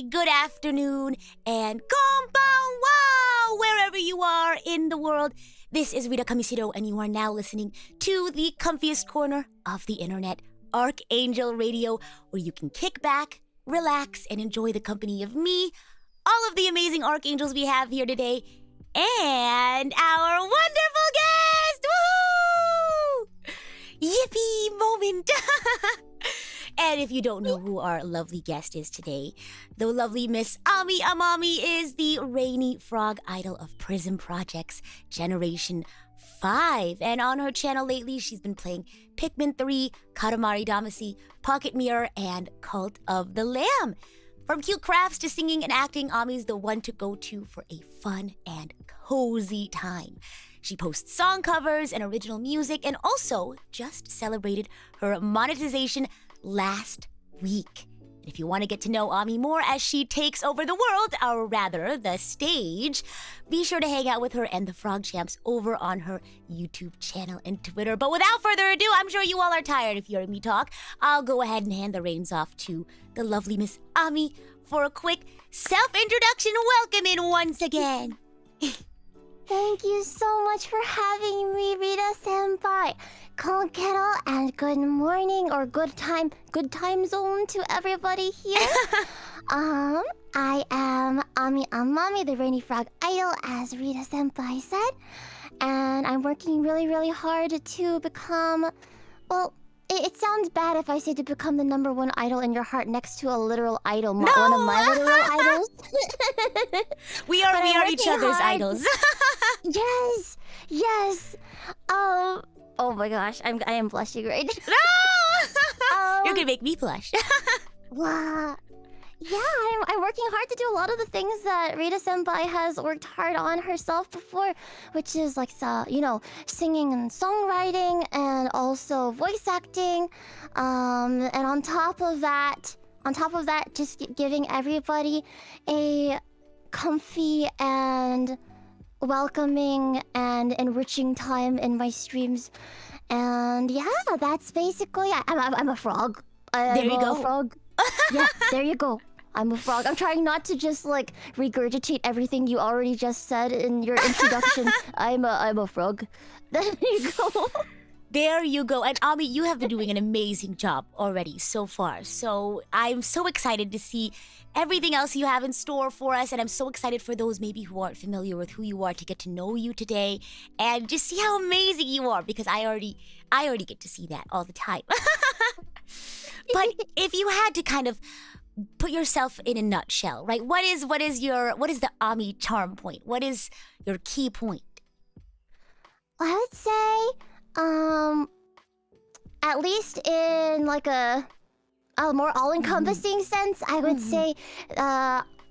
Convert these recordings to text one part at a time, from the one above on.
good afternoon, and konbanwa, wherever you are in the world. This is Rita Kamishiro, and you are now listening to the comfiest corner of the internet, RKNGL Radio, where you can kick back, relax, and enjoy the company of me, all of the amazing archangels we have here today, and our wonderful guest! Woohoo! Yippee moment! And if you don't know who our lovely guest is today, the lovely Miss Amami is the rainy frog idol of PRISM Project's Generation 5. And on her channel lately, she's been playing Pikmin 3, Katamari Damacy, Pocket Mirror, and Cult of the Lamb. From cute crafts to singing and acting, Ami's the one to go to for a fun and cozy time. She posts song covers and original music, and also just celebrated her monetization last week. And if you want to get to know Ami more as she takes over the world, or rather the stage, be sure to hang out with her and the Frog Champs over on her YouTube channel and Twitter. But without further ado, I'm sure you all are tired of hearing me talk. I'll go ahead and hand the reins off to the lovely Miss Ami for a quick self-introduction. Welcome in once again. Thank you so much for having me, Rita-senpai. Konketo, and good morning or good time zone to everybody here. I am Amami, the rainy frog idol, as Rita-senpai said. And I'm working really hard to become, well, it sounds bad if I say to become the #1 idol in your heart next to a literal idol, No! one of my literal idols. we are each other's idols. Yes. Oh my gosh, I am blushing right now. No! You're gonna make me blush. Wow. Yeah, I'm working hard to do a lot of the things that Rita-senpai has worked hard on herself before, which is like, singing and songwriting, and also voice acting. And on top of that, just giving everybody a comfy and welcoming and enriching time in my streams. And yeah, that's basically, I'm a frog. There you go. Frog. Yeah, there you go. I'm a frog. I'm trying not to just like regurgitate everything you already just said in your introduction. I'm a frog. There you go. There you go. And Ami, you have been doing an amazing job already so far. So I'm so excited to see everything else you have in store for us. And I'm so excited for those maybe who aren't familiar with who you are to get to know you today and just see how amazing you are, because I already get to see that all the time. But if you had to kind of put yourself in a nutshell, right? What is the Ami charm point? What is your key point? I would say, at least in like a more all-encompassing sense, I would say,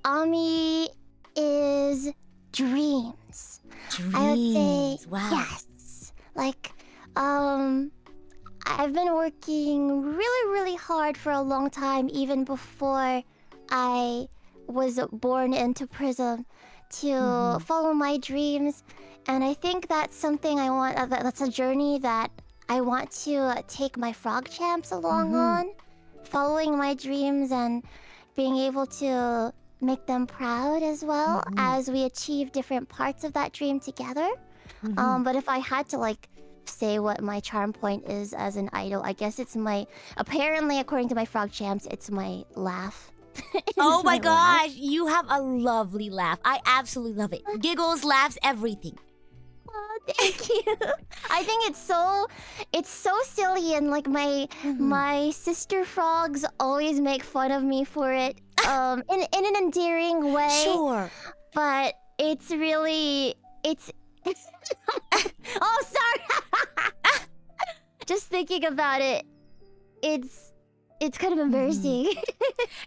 Ami is dreams. I would say, wow. Yes. Like, I've been working really hard for a long time, even before I was born into PRISM, to follow my dreams. And I think that's something I want, that's a journey that I want to take my Frog Champs along on, following my dreams and being able to make them proud as well as we achieve different parts of that dream together. But if I had to say what my charm point is as an idol, I guess it's apparently according to my Frog Champs, it's my laugh. Oh my gosh, you have a lovely laugh. I absolutely love it. Giggles, laughs, everything. Oh, thank you. I think it's so silly, and like my sister frogs always make fun of me for it, in an endearing way. Sure. But it's oh, sorry. Just thinking about it, it's kind of embarrassing.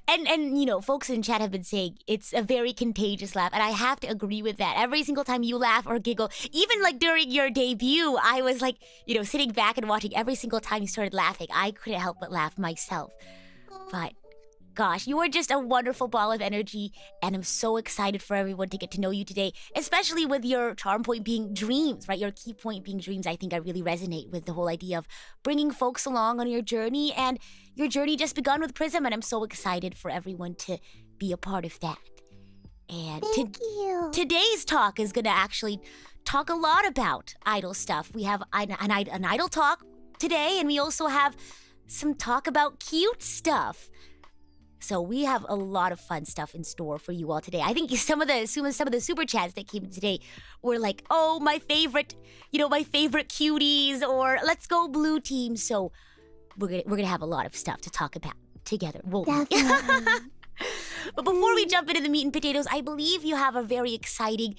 And you know, folks in chat have been saying it's a very contagious laugh, and I have to agree with that. Every single time you laugh or giggle, even like during your debut, I was like, sitting back and watching every single time you started laughing. I couldn't help but laugh myself. But gosh, you are just a wonderful ball of energy, and I'm so excited for everyone to get to know you today, especially with your charm point being dreams, right? Your key point being dreams. I think I really resonate with the whole idea of bringing folks along on your journey, and your journey just begun with PRISM, and I'm so excited for everyone to be a part of that. And Thank you. today's talk is going to actually talk a lot about idol stuff. We have an idol talk today, and we also have some talk about cute stuff. So we have a lot of fun stuff in store for you all today. I think some of the super chats that came in today were like, "Oh, my favorite cuties," or "Let's go blue team." So we're gonna have a lot of stuff to talk about together, won't we? Definitely. But before we jump into the meat and potatoes, I believe you have a very exciting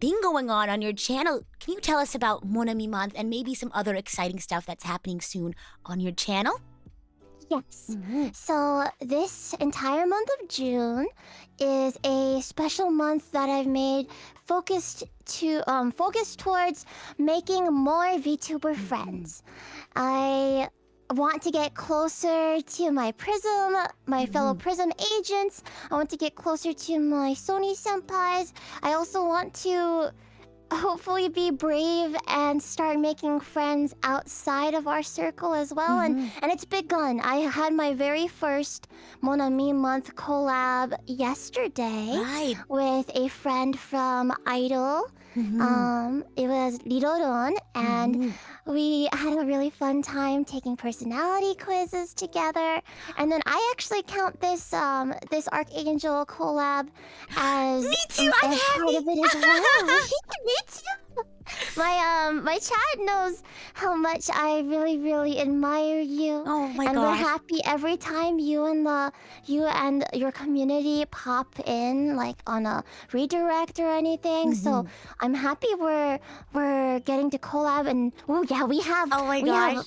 thing going on your channel. Can you tell us about Mon Ami Month and maybe some other exciting stuff that's happening soon on your channel? Yes. So this entire month of June is a special month that I've made focused towards making more VTuber friends. I want to get closer to my PRISM, my fellow PRISM agents. I want to get closer to my Sony senpais. I also want to hopefully be brave and start making friends outside of our circle as well. And it's begun. I had my very first Mon Ami Month collab yesterday with a friend from Idol. It was Lidoron, and we had a really fun time taking personality quizzes together. And then I actually count this RKNGL collab as Me too. I'm as part happy. of it as well. Me too. My chat knows how much I really, really admire you. Oh my and we're gosh. happy every time you and your community pop in, like on a redirect or anything. So I'm happy we're getting to collab, and we have Oh my we have gosh.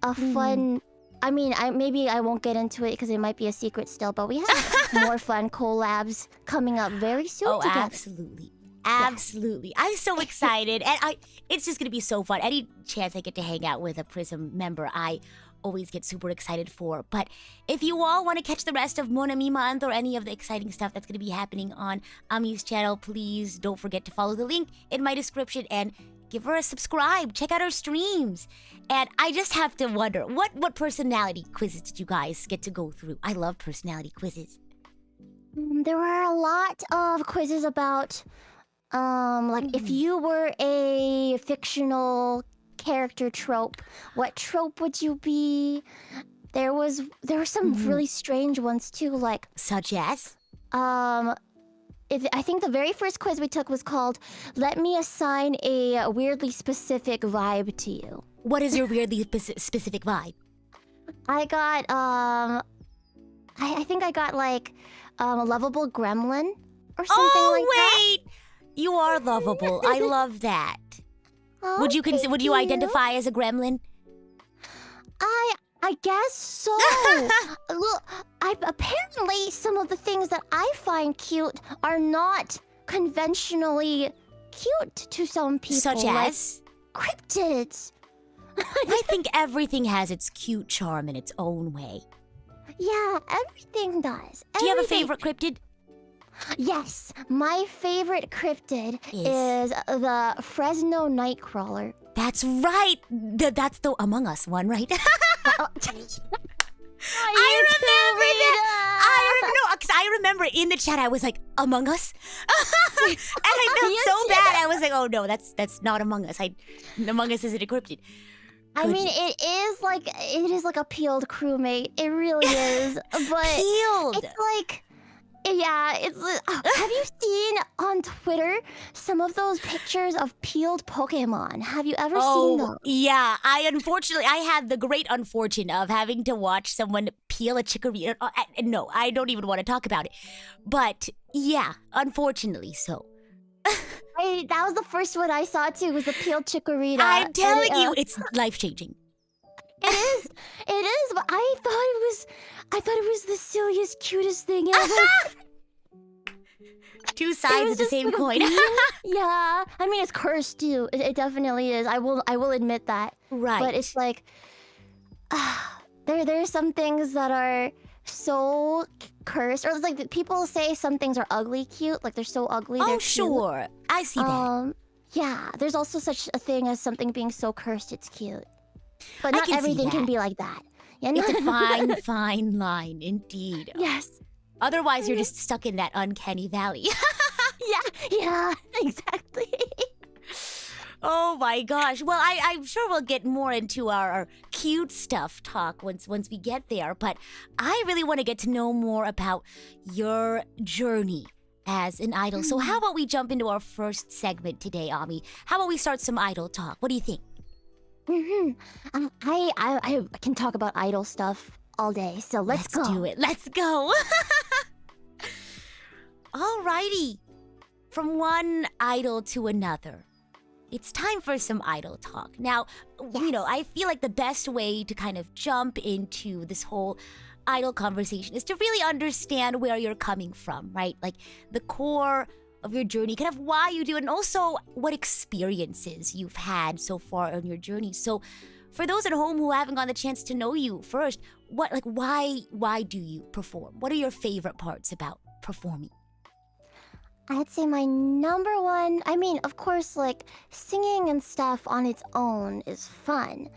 a fun. I mean, maybe I won't get into it because it might be a secret still, but we have more fun collabs coming up very soon Oh, together. absolutely. Absolutely. I'm so excited. And it's just going to be so fun. Any chance I get to hang out with a PRISM member, I always get super excited for. But if you all want to catch the rest of Mon Ami Month or any of the exciting stuff that's going to be happening on Ami's channel, please don't forget to follow the link in my description and give her a subscribe. Check out her streams. And I just have to wonder, what personality quizzes did you guys get to go through? I love personality quizzes. There were a lot of quizzes about like if you were a fictional character trope, what trope would you be? There were some really strange ones too, like Such as? I think the very first quiz we took was called "Let me assign a weirdly specific vibe to you." What is your weirdly specific vibe? I got I think I got like a lovable gremlin or something like that. Wait! You are lovable. I love that. Oh, Would you thank identify as a gremlin? I guess so. Look, apparently some of the things that I find cute are not conventionally cute to some people. Such like as? cryptids. I think everything has its cute charm in its own way. Yeah, everything does. Do you have a Everything. favorite cryptid? Yes, my favorite cryptid is the Fresno Nightcrawler. That's right. That's the Among Us one, right? Oh, I remember that. Because I remember in the chat I was like, Among Us? And I felt You so did. bad. I was like, oh no, that's not Among Us. Among Us isn't a cryptid. I mean, it is like a peeled crewmate. It really is. But Peeled. it's like, yeah, it's. Have you seen on Twitter some of those pictures of peeled Pokemon? Have you ever seen those? Yeah. I had the great unfortune of having to watch someone peel a chicory. No, I don't even want to talk about it. But yeah, unfortunately so. That was the first one I saw too. Was the peeled Chikorita. I'm telling And, you, it's life-changing. It is. But I thought it was the silliest, cutest thing ever. Two It sides was of the just same like a coin. beam. Yeah, I mean it's cursed too. It definitely is. I will admit that. Right. But it's like, there are some things that are so cursed, or it's like people say some things are ugly cute, like they're so ugly. Oh, they're cute. sure. I see that. Yeah. There's also such a thing as something being so cursed it's cute, but I not can see everything can that. be like that. Yeah. It's a fine, fine line, indeed. Yes. Otherwise, you're just stuck in that uncanny valley. Yeah, exactly. Oh my gosh. Well, I'm sure we'll get more into our cute stuff talk once we get there. But I really want to get to know more about your journey as an idol. So how about we jump into our first segment today, Ami? How about we start some idol talk? What do you think? I can talk about idol stuff all day, so let's go. Do it. Let's go. Alrighty. From one idol to another. It's time for some idol talk. Now, I feel like the best way to kind of jump into this whole idol conversation is to really understand where you're coming from, right? Like the core of your journey, kind of why you do it, and also what experiences you've had so far on your journey. So for those at home who haven't gotten the chance to know you first, why do you perform? What are your favorite parts about performing? I'd say my number one, of course, like singing and stuff on its own is fun,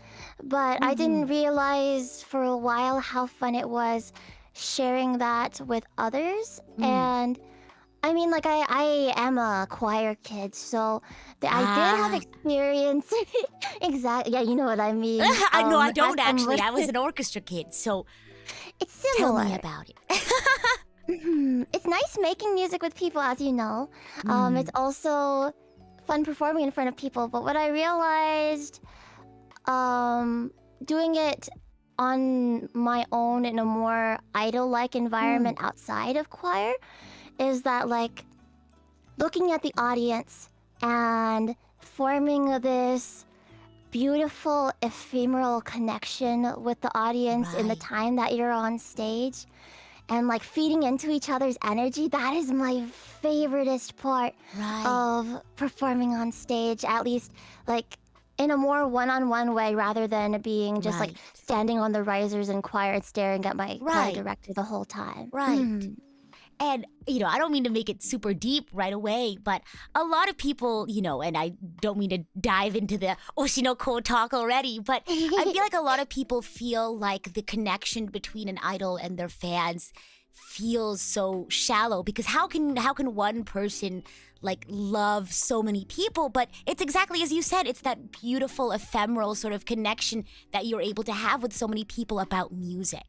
but I didn't realize for a while how fun it was sharing that with others. And I am a choir kid, so I did have experience. Exactly. Yeah, you know what I mean. No, I don't actually. I was an orchestra kid, so it's similar. Tell me about it. It's nice making music with people, as you know. It's also fun performing in front of people. But what I realized, doing it on my own in a more idol-like environment outside of choir, is that like looking at the audience and forming this beautiful ephemeral connection with the audience in the time that you're on stage. And like feeding into each other's energy, that is my favoriteest part of performing on stage, at least like in a more one-on-one way rather than being just like standing on the risers in choir and staring at my choir director the whole time. And, I don't mean to make it super deep right away, but a lot of people, and I don't mean to dive into the Oshinoko talk already, but I feel like a lot of people feel like the connection between an idol and their fans feels so shallow, because how can one person like love so many people? But it's exactly as you said, it's that beautiful ephemeral sort of connection that you're able to have with so many people about music.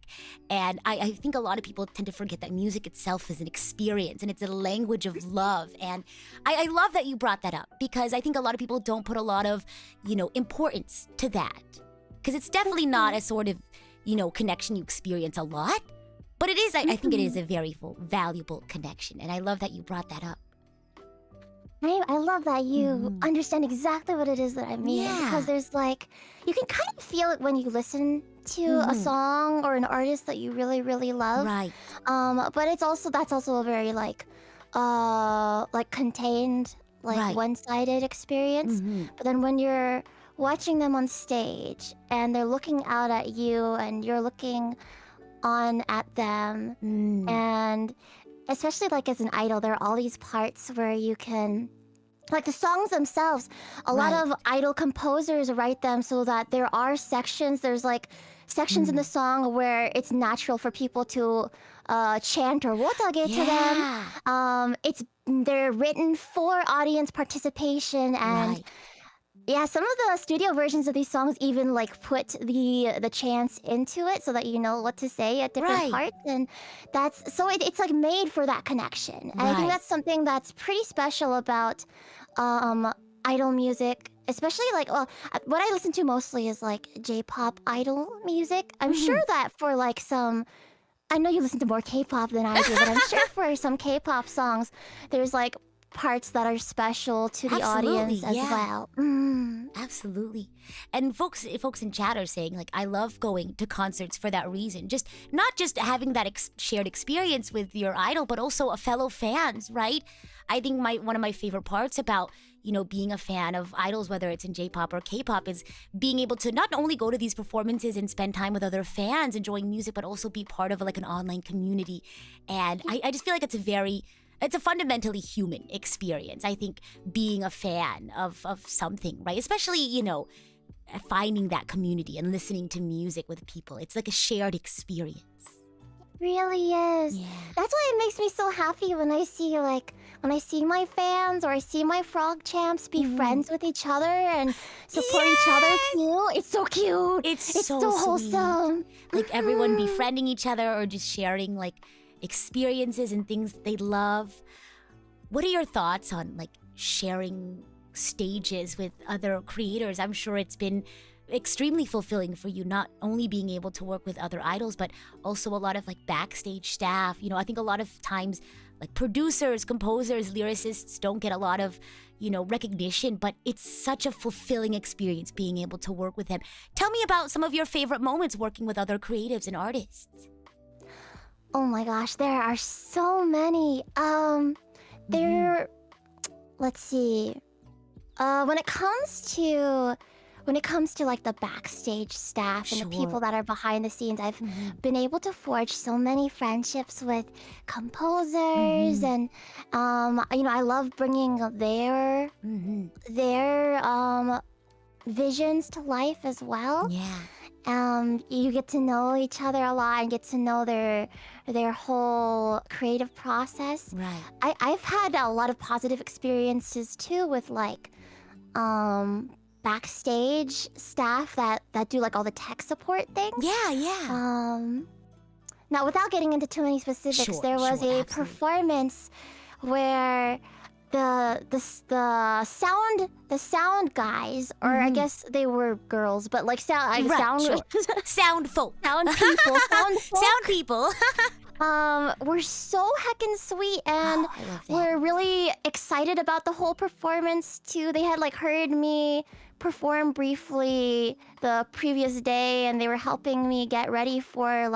And I think a lot of people tend to forget that music itself is an experience and it's a language of love. And I love that you brought that up, because I think a lot of people don't put a lot of importance to that, because it's definitely not a sort of connection you experience a lot. But it is, I think it is a very valuable connection. And I love that you brought that up. I love that you understand exactly what it is that I mean. Because there's like, you can kind of feel it when you listen to a song or an artist that you really, really love. But that's also a very like contained, one-sided experience. But then when you're watching them on stage and they're looking out at you and you're looking on at them, and especially like as an idol, there are all these parts where you can, like the songs themselves, a lot of idol composers write them so that there are there's like sections in the song where it's natural for people to chant or wotage to them. They're written for audience participation, and yeah, some of the studio versions of these songs even like put the chants into it so that you know what to say at different parts, and that's so it's like made for that connection. And I think that's something that's pretty special about idol music, especially like what I listen to mostly is like J-pop idol music. I'm sure that for like some, I know you listen to more K-pop than I do, but I'm sure for some K-pop songs there's like parts that are special to the audience as well. Absolutely. And folks in chat are saying, like, I love going to concerts for that reason. Just not just having that shared experience with your idol, but also a fellow fans, right? I think one of my favorite parts about, being a fan of idols, whether it's in J-pop or K-pop, is being able to not only go to these performances and spend time with other fans enjoying music, but also be part of like an online community. And I just feel like it's a fundamentally human experience. I think being a fan of something, right? Especially, finding that community and listening to music with people. It's like a shared experience. really is. Yeah. That's why it makes me so happy when I see my fans or I see my frog champs be friends with each other and support each other too. It's so cute. It's It's so so sweet. wholesome. Like everyone Mhm. befriending each other or just sharing like experiences and things they love. What are your thoughts on like sharing stages with other creators? I'm sure it's been extremely fulfilling for you, not only being able to work with other idols, but also a lot of like backstage staff. You know, I think a lot of times like producers, composers, lyricists don't get a lot of, recognition, but it's such a fulfilling experience being able to work with them. Tell me about some of your favorite moments working with other creatives and artists. Oh my gosh, there are so many. There. Let's see. When it comes to like the backstage staff and the Sure. people that are behind the scenes, I've been able to forge so many friendships with composers, and I love bringing their visions to life as well. Yeah. You get to know each other a lot and get to know their whole creative process. Right. I've had a lot of positive experiences too with like backstage staff that do like all the tech support things. Yeah. Now, without getting into too many specifics, Sure, there was sure, a absolutely. performance where the sound guys, or I guess they were girls, but like sound Sure. Sound folk. sound people, Sound people. were so heckin' sweet, and I love that. were really excited about the whole performance too. They had like heard me perform briefly the previous day, and they were helping me get ready for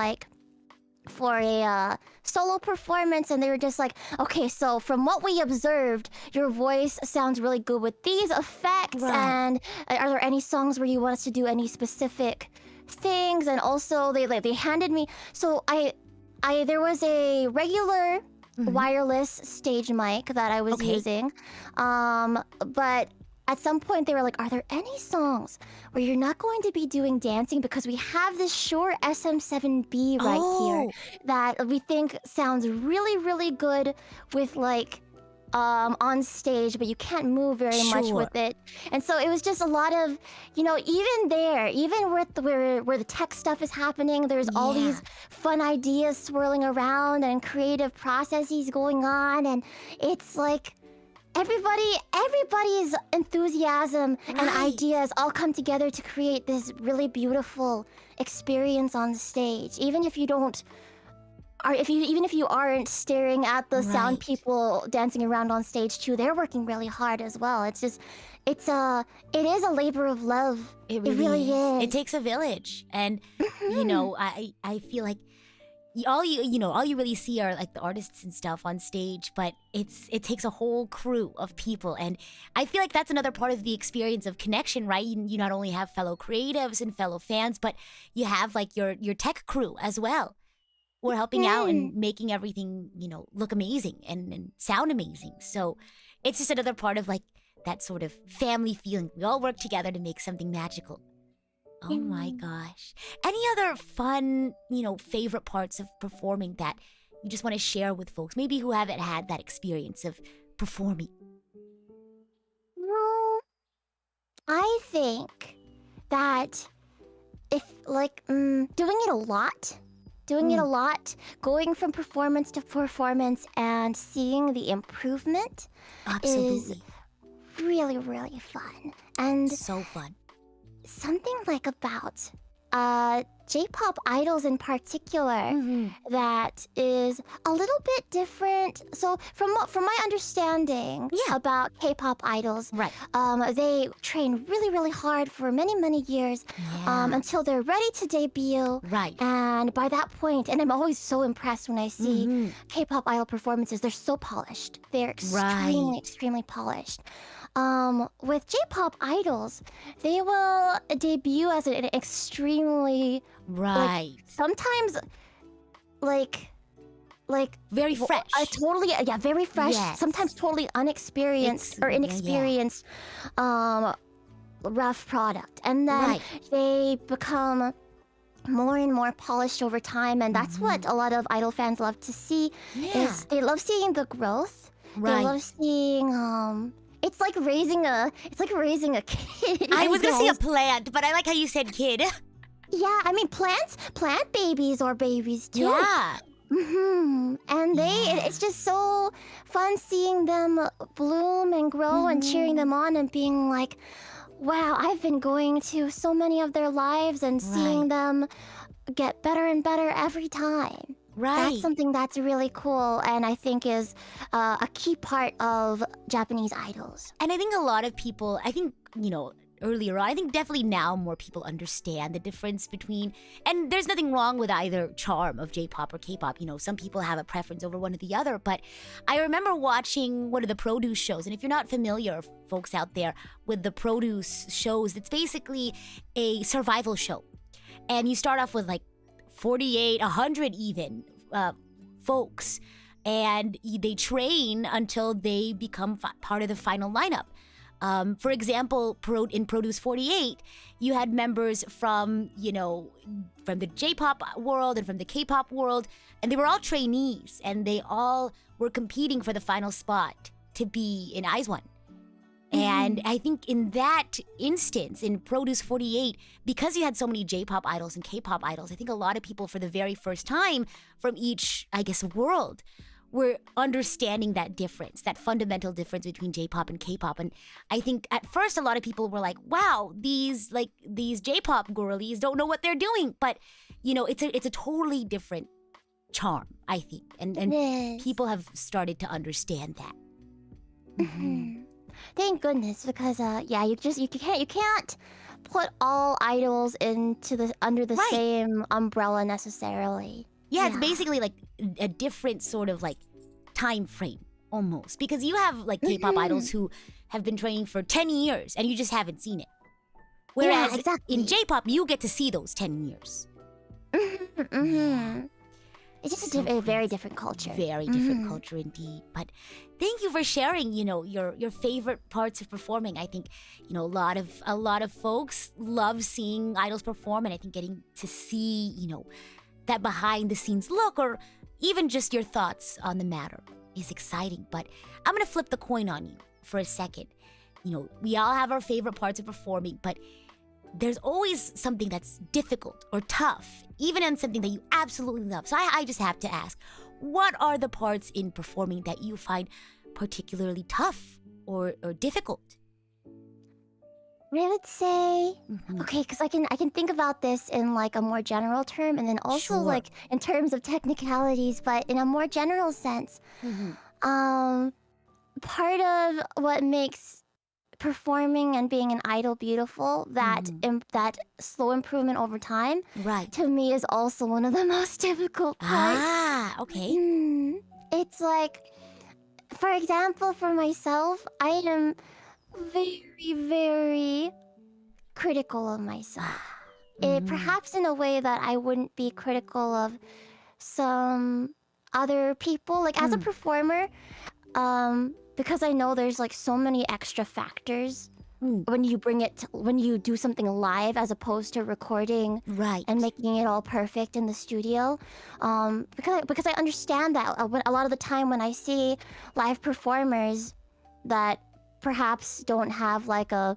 a solo performance, and they were just like, okay, so from what we observed, your voice sounds really good with these effects, Right. and are there any songs where you want us to do any specific things? And also they handed me, so there was a regular wireless stage mic that I was Okay. using, but at some point they were like, are there any songs where you're not going to be doing dancing, because we have this Shure SM7B right here that we think sounds really, really good with like on stage, but you can't move very much Sure. with it. And so it was just a lot of, even there, even with where the tech stuff is happening, there's all these fun ideas swirling around and creative processes going on, and it's like everybody's enthusiasm and Right. ideas all come together to create this really beautiful experience on stage. Even if you aren't staring at the sound Right. people dancing around on stage too, they're working really hard as well. It is a labor of love. It It really is. It takes a village, and I feel like all you really see are like the artists and stuff on stage, but it takes a whole crew of people, and I feel like that's another part of the experience of connection, right? You not only have fellow creatives and fellow fans, but you have like your tech crew as well. We're helping out and making everything, look amazing and sound amazing. So it's just another part of like that sort of family feeling. We all work together to make something magical. Oh my gosh. Any other fun, favorite parts of performing that you just want to share with folks, maybe who haven't had that experience of performing? Well, I think that if doing it a lot, going from performance to performance and seeing the improvement Absolutely. is really, really fun. And So fun. something like about J-pop idols in particular that is a little bit different. So from my understanding about K-pop idols, Right. they train really, really hard for many, many years until they're ready to debut. Right. And by that point, and I'm always so impressed when I see K-pop idol performances, they're so polished. They're extremely, Right. extremely polished. With J-pop idols, they will debut as an extremely Right. sometimes like Very fresh. very fresh. Yes. Sometimes totally unexperienced or inexperienced rough product, and then Right. they become more and more polished over time, and that's what a lot of idol fans love to see. Yeah. Is they love seeing the growth. Right. They love seeing it's like raising a kid. I was gonna say a guess. plant, but I like how you said kid. Yeah, I mean plant babies or babies too. Yeah. And it's just so fun seeing them bloom and grow and cheering them on and being like, wow, I've been going to so many of their lives and seeing them get better and better every time. Right. That's something that's really cool and I think is a key part of Japanese idols. And I think a lot of people, earlier on, I think definitely now more people understand the difference between, and there's nothing wrong with either charm of J-pop or K-pop. Some people have a preference over one or the other, but I remember watching one of the produce shows, and if you're not familiar, folks out there, with the produce shows, it's basically a survival show. And you start off with like 48, 100 even folks, and they train until they become part of the final lineup. For example, in Produce 48, you had members from the J-pop world and from the K-pop world, and they were all trainees, and they all were competing for the final spot to be in IZ*ONE. And I think in that instance, in Produce 48, because you had so many J-pop idols and K-pop idols, I think a lot of people for the very first time from each, world, we're understanding that difference, that fundamental difference between J-pop and K-pop. And I think at first a lot of people were like, wow, these J-pop girlies don't know what they're doing. But, it's a totally different charm, I think. And people have started to understand that. Thank goodness, because you can't put all idols under the same umbrella necessarily. Yeah, it's basically like a different sort of like time frame almost, because you have like K-pop idols who have been training for 10 years and you just haven't seen it. Whereas in J-pop, you get to see those 10 years. It's just a very different culture. Very different culture indeed. But thank you for sharing, your favorite parts of performing. I think, a lot of folks love seeing idols perform, and I think getting to see, that behind the scenes look, or even just your thoughts on the matter, is exciting. But I'm gonna flip the coin on you for a second. We all have our favorite parts of performing, but there's always something that's difficult or tough, even in something that you absolutely love. So I just have to ask, what are the parts in performing that you find particularly tough or difficult? I would say, okay, because I can think about this in like a more general term, and then also like in terms of technicalities, but in a more general sense. Part of what makes performing and being an idol beautiful, that slow improvement over time, to me is also one of the most difficult parts. Okay. It's like, for example, for myself, I am very, very critical of myself. Perhaps in a way that I wouldn't be critical of some other people. Like as a performer, because I know there's like so many extra factors when you do something live as opposed to recording and making it all perfect in the studio. Because I understand that a lot of the time when I see live performers that perhaps don't have like a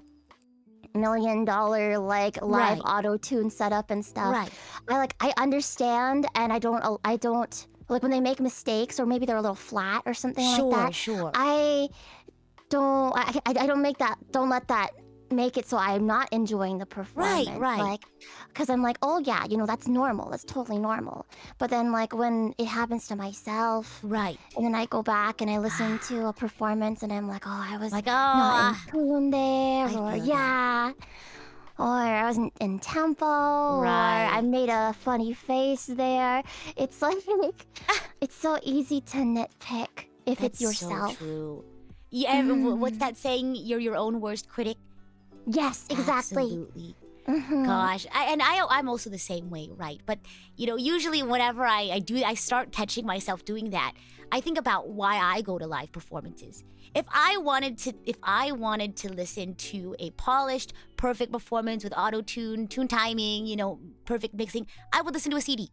$1 million like live auto-tune setup and stuff. I understand, and I don't like when they make mistakes or maybe they're a little flat or something like that. I don't let that make it so I'm not enjoying the performance. Like, because I'm like, oh yeah, that's normal. That's totally normal. But then like when it happens to myself, and then I go back and I listen to a performance and I'm like, oh, I was like, not in tune there, or I wasn't in tempo, or I made a funny face there. It's like, it's so easy to nitpick if it's yourself. So true. Yeah, what's that saying? You're your own worst critic? Yes, exactly. Absolutely. Gosh, I'm also the same way, right? But usually whenever I start catching myself doing that, I think about why I go to live performances. If I wanted to listen to a polished, perfect performance with auto tune, tune timing, perfect mixing, I would listen to a CD.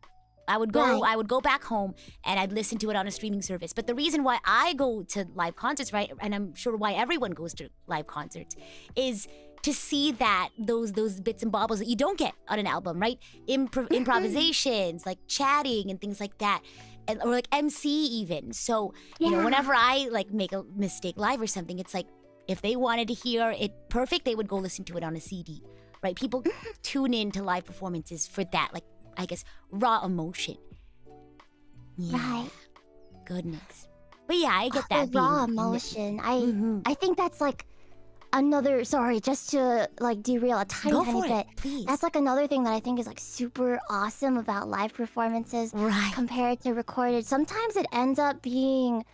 I would go back home and I'd listen to it on a streaming service. But the reason why I go to live concerts, right, and I'm sure why everyone goes to live concerts, is to see that those bits and bobbles that you don't get on an album, right? Improvisations, like chatting and things like that, or like MC even. So whenever I make a mistake live or something, it's like if they wanted to hear it perfect, they would go listen to it on a CD, right? People tune in to live performances for that, like I guess raw emotion. Yeah. Right. Goodness. But yeah, I get that. The raw emotion. I think that's like another, sorry, just to derail a tiny bit. Please. That's another thing that I think is super awesome about live performances compared to recorded. Sometimes it ends up being,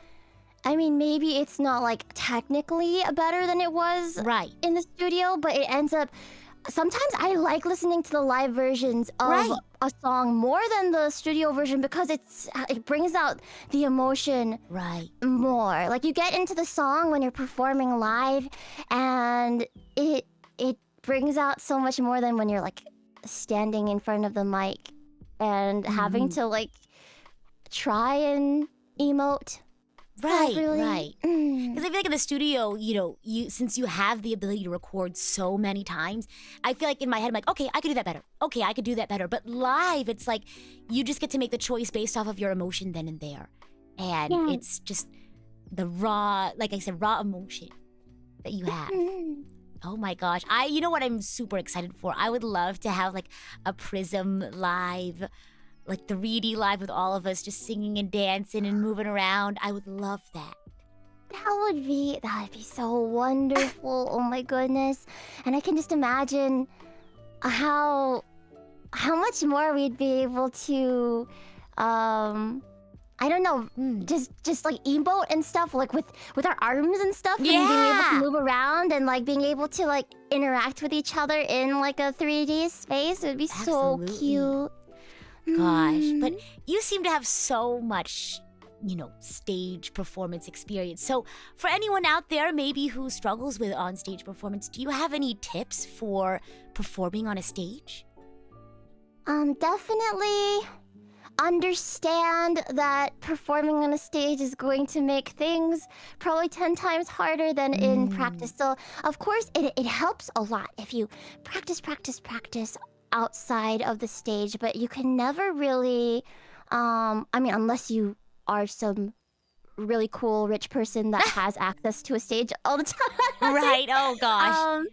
maybe it's not technically better than it was in the studio, but it ends up, sometimes I like listening to the live versions of a song more than the studio version because it brings out the emotion more. Like you get into the song when you're performing live, and it brings out so much more than when you're standing in front of the mic and having to try and emote. Right. Because I feel like in the studio, since you have the ability to record so many times, I feel like in my head, I'm like, okay, I could do that better. Okay, I could do that better. But live, it's like you just get to make the choice based off of your emotion then and there. And it's just the raw, like I said, raw emotion that you have. Oh my gosh. You know what I'm super excited for? I would love to have a PRISM live, 3D live with all of us just singing and dancing and moving around. I would love that. That would be so wonderful. Oh my goodness. And I can just imagine how much more we'd be able to I don't know, just emote and stuff with our arms and stuff, and being able to move around and being able to interact with each other in a 3D space. It would be so cute. Gosh, but you seem to have so much, stage performance experience. So for anyone out there maybe who struggles with on-stage performance, do you have any tips for performing on a stage? Definitely understand that performing on a stage is going to make things probably 10 times harder than in practice. So of course it helps a lot if you practice outside of the stage, but you can never really unless you are some really cool rich person that has access to a stage all the time. Right. Oh gosh.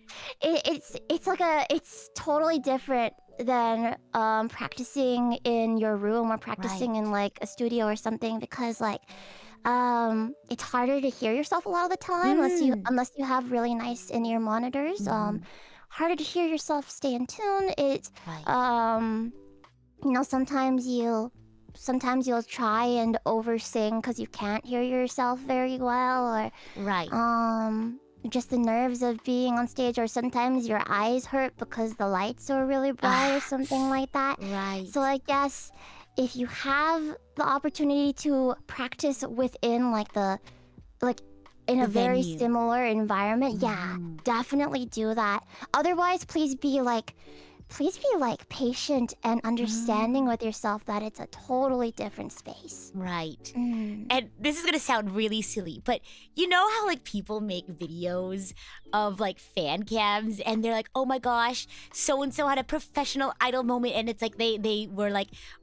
It's totally different than practicing in your room or practicing in a studio or something, because it's harder to hear yourself a lot of the time unless you have really nice in-ear monitors. Harder to hear yourself stay in tune. It's sometimes you'll try and oversing because you can't hear yourself very well, or just the nerves of being on stage, or sometimes your eyes hurt because the lights are really bright or something like that. So I guess if you have the opportunity to practice within in a very similar environment, definitely do that. Otherwise, please be patient and understanding with yourself that it's a totally different space. Right. And this is gonna sound really silly, but you know how people make videos of fan cams, and they're like, oh my gosh, so and so had a professional idol moment, and it's they were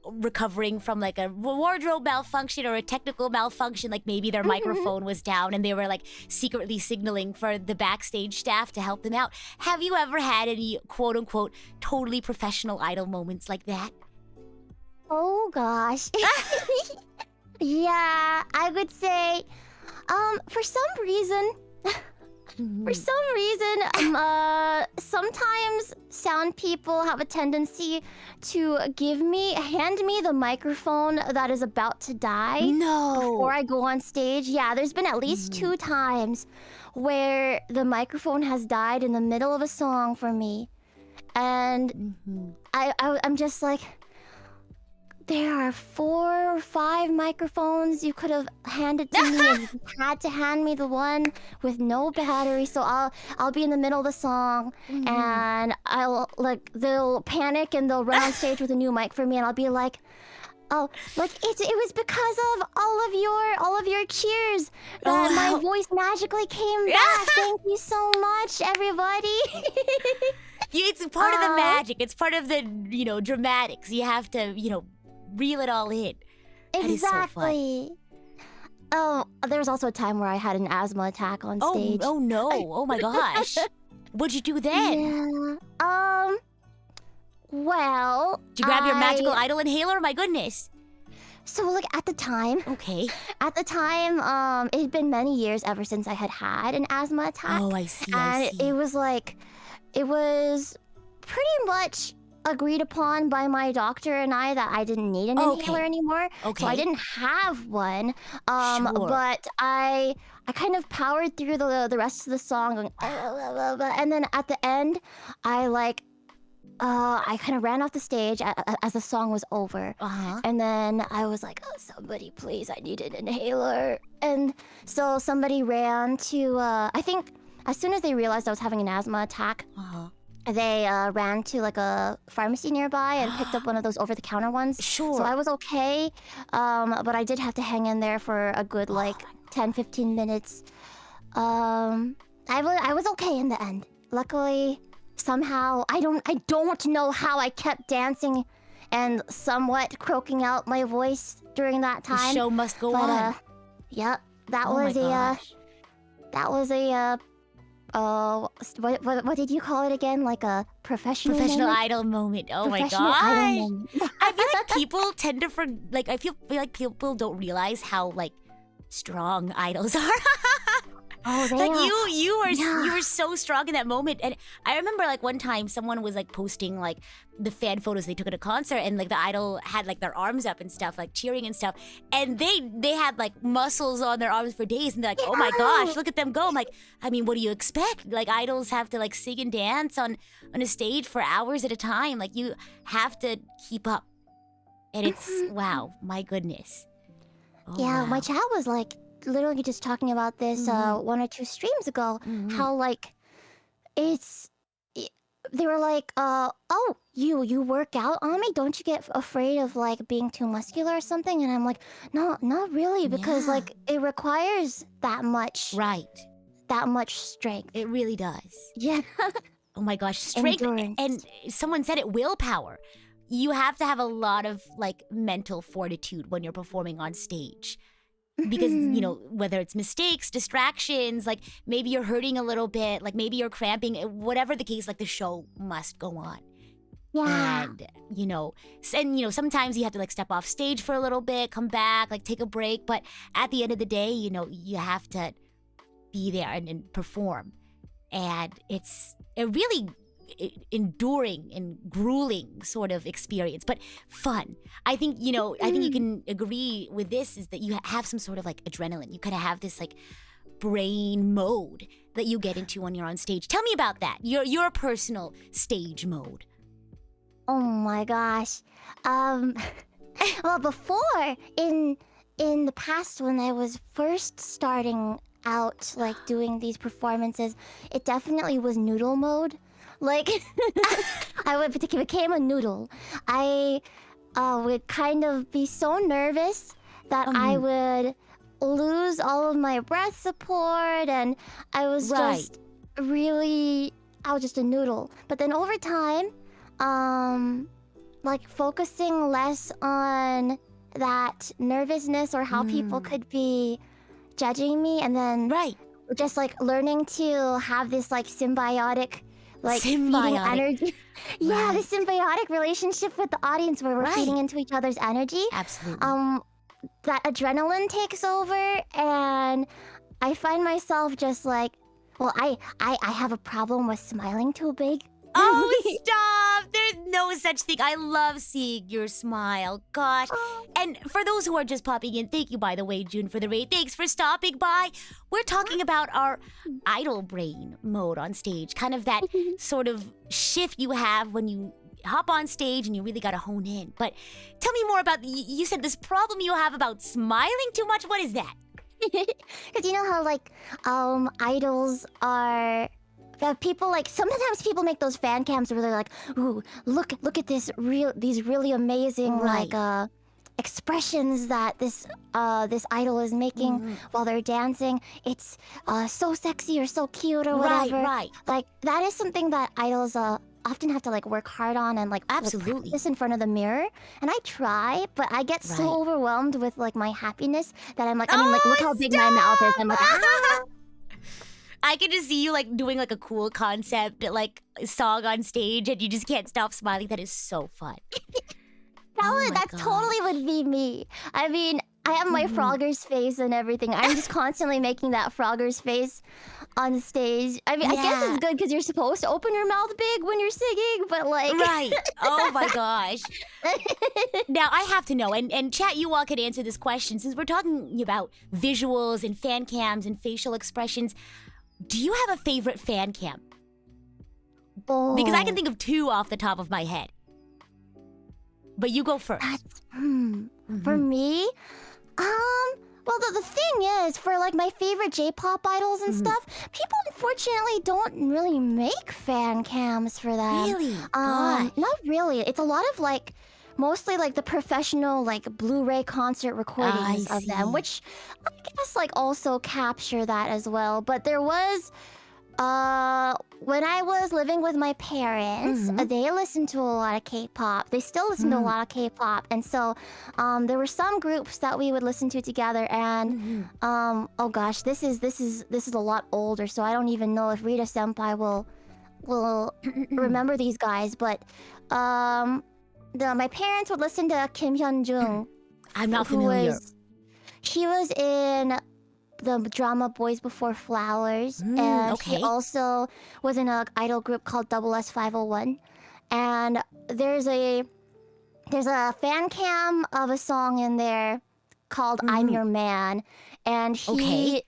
recovering from a wardrobe malfunction or a technical malfunction, maybe their microphone was down and they were secretly signaling for the backstage staff to help them out. Have you ever had any quote unquote totally professional idol moments like that? Oh gosh. Yeah, I would say for some reason sometimes sound people have a tendency to hand me the microphone that is about to die before I go on stage. Yeah, there's been at least 2 times where the microphone has died in the middle of a song for me. And I'm just like, there are 4 or 5 microphones you could have handed to me, and you had to hand me the one with no battery. So I'll be in the middle of the song, and they'll panic and they'll run on stage with a new mic for me, and I'll be like, oh, like it was because of all of your cheers that my voice magically came back. Thank you so much, everybody. It's part of the magic. It's part of the, dramatics. You have to, reel it all in. Exactly. Oh, there was also a time where I had an asthma attack on stage. Oh no. Oh my gosh. What'd you do then? Yeah. Well, did you grab your magical idol inhaler? My goodness. So, like, at the time, it had been many years ever since I had an asthma attack. Oh, I see. And it was pretty much agreed upon by my doctor and I that I didn't need an inhaler anymore. Okay. So I didn't have one. But I kind of powered through the rest of the song, going, and then at the end, I kind of ran off the stage as the song was over. And then I was like, oh, somebody please, I need an inhaler. And so somebody ran to, I think as soon as they realized I was having an asthma attack, they ran to like a pharmacy nearby and picked up one of those over-the-counter ones. Sure. So I was okay, but I did have to hang in there for a good 10-15 minutes. I was okay in the end. Luckily, somehow I don't know how I kept dancing and somewhat croaking out my voice during that time. The show must go on. Yep, that was a what did you call it again? Like a professional idol moment. Oh my gosh. I feel like people tend to I feel like people don't realize how strong idols are. Oh, they are. You were so strong in that moment. And I remember one time someone was posting the fan photos they took at a concert, and the idol had their arms up and stuff, cheering and stuff. And they had muscles on their arms for days, and they're like, oh my gosh, look at them go. I'm like, I mean, what do you expect? Idols have to sing and dance on a stage for hours at a time. You have to keep up. And it's wow, my goodness. Oh, yeah, wow. my chat was literally just talking about this 1 or 2 streams ago, how they were like, oh, you work out, Ami? Don't you get afraid of being too muscular or something? And I'm like, no, not really, because it requires that much strength. It really does. Yeah. Oh my gosh, strength. Endurance. And someone said it, willpower. You have to have a lot of mental fortitude when you're performing on stage. Because, whether it's mistakes, distractions, maybe you're hurting a little bit, maybe you're cramping, whatever the case, the show must go on. Yeah. And, sometimes you have to step off stage for a little bit, come back, take a break. But at the end of the day, you have to be there and perform. And it's a really enduring and grueling sort of experience, but fun. I think you can agree with this, is that you have some sort of adrenaline. You kind of have this brain mode that you get into when you're on stage. Tell me about that. Your personal stage mode. Oh my gosh. Well, before in the past, when I was first starting out doing these performances, it definitely was noodle mode. I became a noodle. I would kind of be so nervous that I would lose all of my breath support, and I was I was just a noodle. But then over time, focusing less on that nervousness or how people could be judging me, and then just learning to have this symbiotic feeding energy. Yeah, the symbiotic relationship with the audience where we're feeding into each other's energy. Absolutely. That adrenaline takes over, and I find myself just I have a problem with smiling too big. Oh, stop! There's no such thing. I love seeing your smile. Gosh. And for those who are just popping in, thank you, by the way, June, for the raid. Thanks for stopping by. We're talking about our idol brain mode on stage. Kind of that sort of shift you have when you hop on stage and you really got to hone in. But tell me more about, you said this problem you have about smiling too much. What is that? Because you know how like idols are people like sometimes people make those fan cams where they're like, ooh, look at these really amazing Right. like expressions that this idol is making while they're dancing. It's so sexy or so cute or whatever. Right. Like that is something that idols often have to like work hard on and like Absolutely. practice in front of the mirror. And I try, but I get so Right. overwhelmed with like my happiness that I'm like, I mean, like look how big my mouth is. I'm like, ah! I can just see you like doing like a cool concept, like song on stage, and you just can't stop smiling. That is so fun. Oh my That God. totally would be me. I mean, I have my Frogger's face and everything. I'm just constantly making that Frogger's face on stage. I mean, I guess Yeah. it's good because you're supposed to open your mouth big when you're singing, but like... Right. Oh my gosh. Now I have to know, and chat, you all could answer this question since we're talking about visuals and fan cams and facial expressions. Do you have a favorite fan cam? Because I can think of two off the top of my head. But you go first. That's, For me, well, the thing is, for like my favorite J-pop idols and stuff, people unfortunately don't really make fan cams for them. Really? Gosh. Not really. It's a lot of like, mostly like the professional like Blu-ray concert recordings I of them, see. which I guess like also capture that as well. But there was, when I was living with my parents, they listened to a lot of K-pop. They still listen to a lot of K-pop, and so there were some groups that we would listen to together. And oh gosh, this is a lot older, so I don't even know if Rita Senpai will remember these guys. But my parents would listen to Kim Hyun-jung. I'm not who familiar. He was in the drama Boys Before Flowers, and okay. he also was in an idol group called Double S 501. And there's a fan cam of a song in there called "I'm Your Man," and he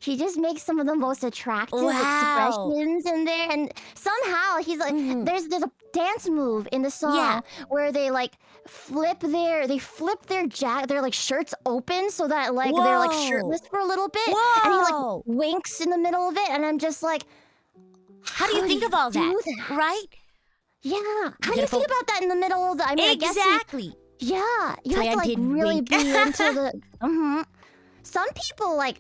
he just makes some of the most attractive expressions in there. And somehow he's like, there's a dance move in the song where they like flip their their like shirts open so that like they're like shirtless for a little bit, and he like winks in the middle of it, and I'm just like, How do you think of all do that? Right? Yeah, how do you think about that in the middle of the? I mean, I guess Exactly. you have to like Planted really wink. be into the. Some people like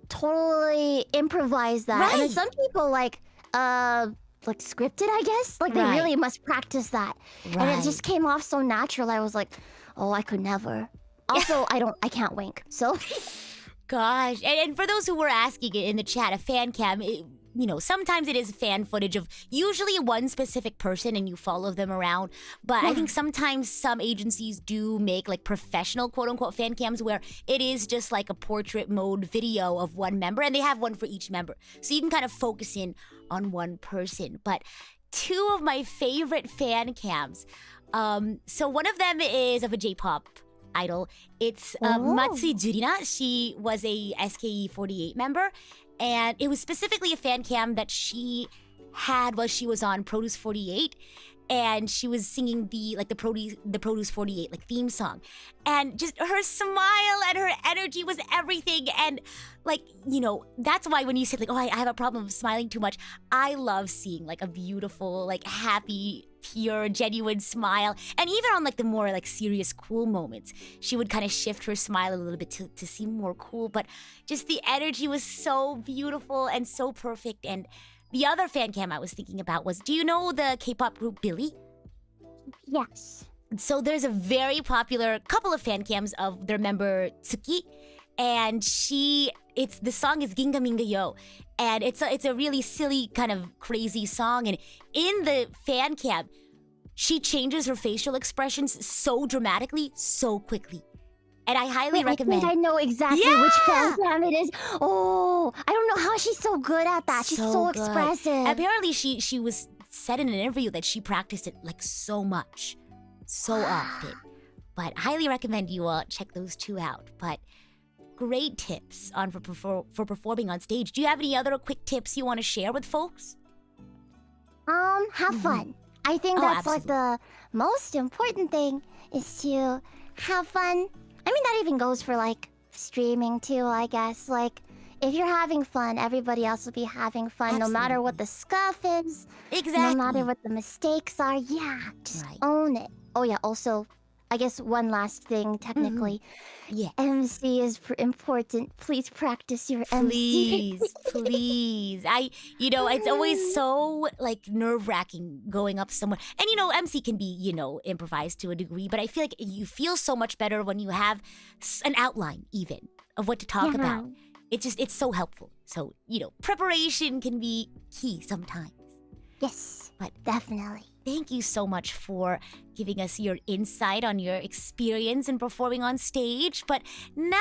totally improvise that, and then Right. some people like scripted, I guess. Like they Right. really must practice that, and it Right. just came off so natural. I was like, oh, I could never. Also, I can't wink. So Gosh. And for those who were asking in the chat, a fan cam, sometimes it is fan footage of usually one specific person and you follow them around. But I think sometimes some agencies do make like professional quote unquote fan cams where it is just like a portrait mode video of one member, and they have one for each member. So you can kind of focus in on one person. But two of my favorite fan cams. So one of them is of a J-pop idol. It's Matsu Jurina. She was a SKE48 member, and it was specifically a fan cam that she had while she was on Produce 48, and she was singing the Produce 48 like theme song, and just her smile and her energy was everything. And that's why when you said like, oh, I have a problem of smiling too much, I love seeing like a beautiful, like happy, pure, genuine smile. And even on like the more like serious, cool moments, she would kind of shift her smile a little bit to seem more cool. But just the energy was so beautiful and so perfect. And the other fan cam I was thinking about was, do you know the K-pop group Billy? yes. So there's a very popular couple of fan cams of their member Tsuki, and the song is Ginga Minga Yo, and it's a really silly kind of crazy song. And in the fan cam, she changes her facial expressions so dramatically, so quickly. And I highly Wait, recommend. I think I know exactly which fan cam it is. Oh, I don't know how she's so good at that. She's so good. expressive. Apparently, she was said in an interview that she practiced it like so much, so often. But highly recommend you check those two out. But great tips on for performing on stage. Do you have any other quick tips you want to share with folks? Have fun. I think that's like absolutely. the most important thing is to have fun. I mean, that even goes for like streaming too, I guess. Like, if you're having fun, everybody else will be having fun, no matter what the scuff is. Exactly. No matter what the mistakes are. Yeah, just own it. Oh yeah, also, I guess one last thing, technically. Yeah. MC is important. Please practice your MC. Please. It's always so like nerve-wracking going up somewhere. And MC can be, improvised to a degree, but I feel like you feel so much better when you have an outline even of what to talk about. It's so helpful. So, preparation can be key sometimes. Yes, but definitely. Thank you so much for giving us your insight on your experience in performing on stage. But now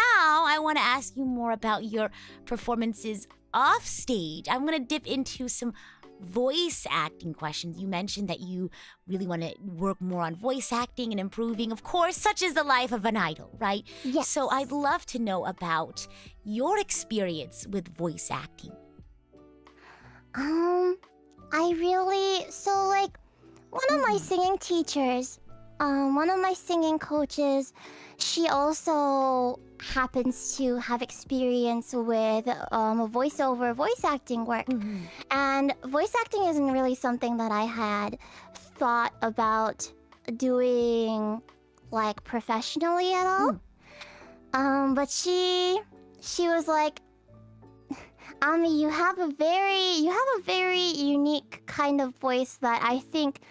I want to ask you more about your performances off stage. I'm going to dip into some voice acting questions. You mentioned that you really want to work more on voice acting and improving. Of course, such is the life of an idol, right? Yes. So I'd love to know about your experience with voice acting. One of my singing teachers, one of my singing coaches, she also happens to have experience with voiceover, voice acting work. And voice acting isn't really something that I had thought about doing like professionally at all. But she was like, Ami, you have a very unique kind of voice that I think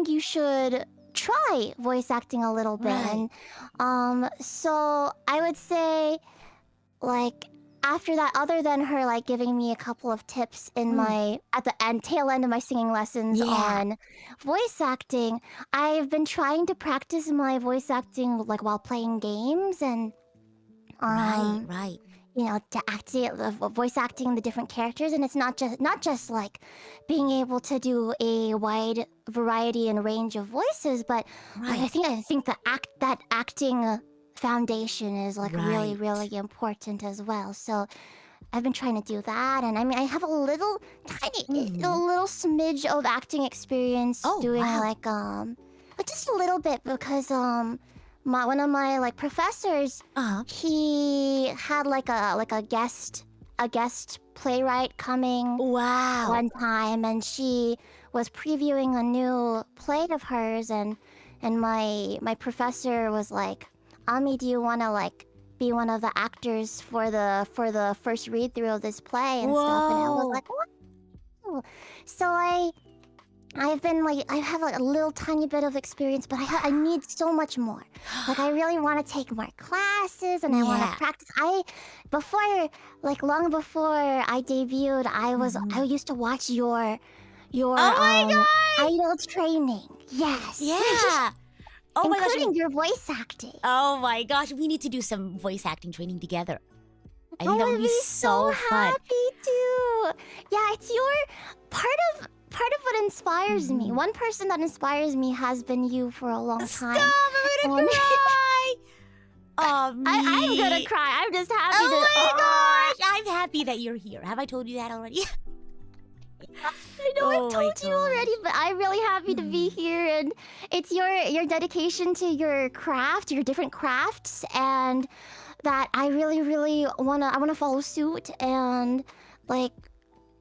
you should try voice acting a little bit. Right. And so I would say, like, after that, other than her like giving me a couple of tips in at the tail end of my singing lessons on voice acting, I've been trying to practice my voice acting like while playing games and Right. voice acting the different characters, and it's not just like being able to do a wide variety and range of voices, but I think that acting foundation is like really, really important as well. So I've been trying to do that, and I mean I have a little little smidge of acting experience doing like just a little bit because one of my like professors, he had like a guest playwright coming one time, and she was previewing a new play of hers, and my professor was like, Ami, do you want to like be one of the actors for the first read through of this play and stuff? And I was like, what? So I have like a little tiny bit of experience, but I need so much more. Like I really want to take more classes, and I want to practice. Long before I debuted, I used to watch your idol training. Yes. Yeah. Oh my gosh. Including your voice acting. Oh my gosh, we need to do some voice acting training together. I think that would be so fun. Happy to. Yeah, it's your part of what inspires me. One person that inspires me has been you for a long time. Stop! I'm gonna cry. I'm gonna cry. I'm just happy Oh my gosh! I'm happy that you're here. Have I told you that already? I know I've told you already, but I'm really happy to be here, and it's your dedication to your craft, your different crafts, and that I really wanna follow suit, and like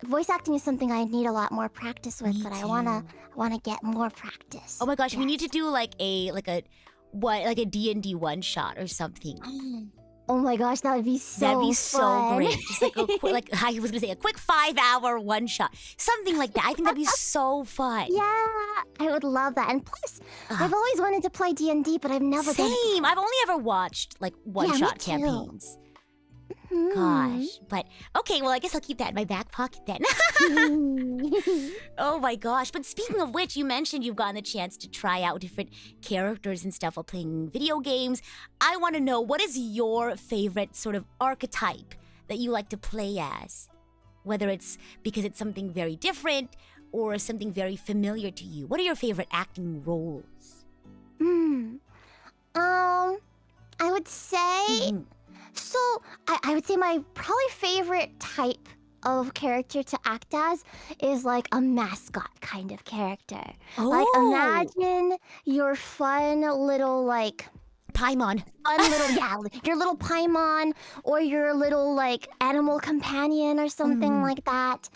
voice acting is something I need a lot more practice with, but I wanna get more practice. Oh my gosh, we need to do like a D&D one shot or something. Oh my gosh, that would be so That'd be fun. so great. Just like a quick, I was gonna say a quick 5-hour one shot, something like that. I think that'd be so fun. Yeah, I would love that. And plus, I've always wanted to play D&D, but I've never done it. Same. I've only ever watched like one shot campaigns. Gosh, but okay, well, I guess I'll keep that in my back pocket then. Oh my gosh, but speaking of which, you mentioned you've gotten the chance to try out different characters and stuff while playing video games. I want to know, what is your favorite sort of archetype that you like to play as? Whether it's because it's something very different or something very familiar to you. What are your favorite acting roles? I would say... So, I would say my probably favorite type of character to act as is like a mascot kind of character. Like, imagine your fun little, like... Paimon. Your little Paimon or your little, like, animal companion or something like that.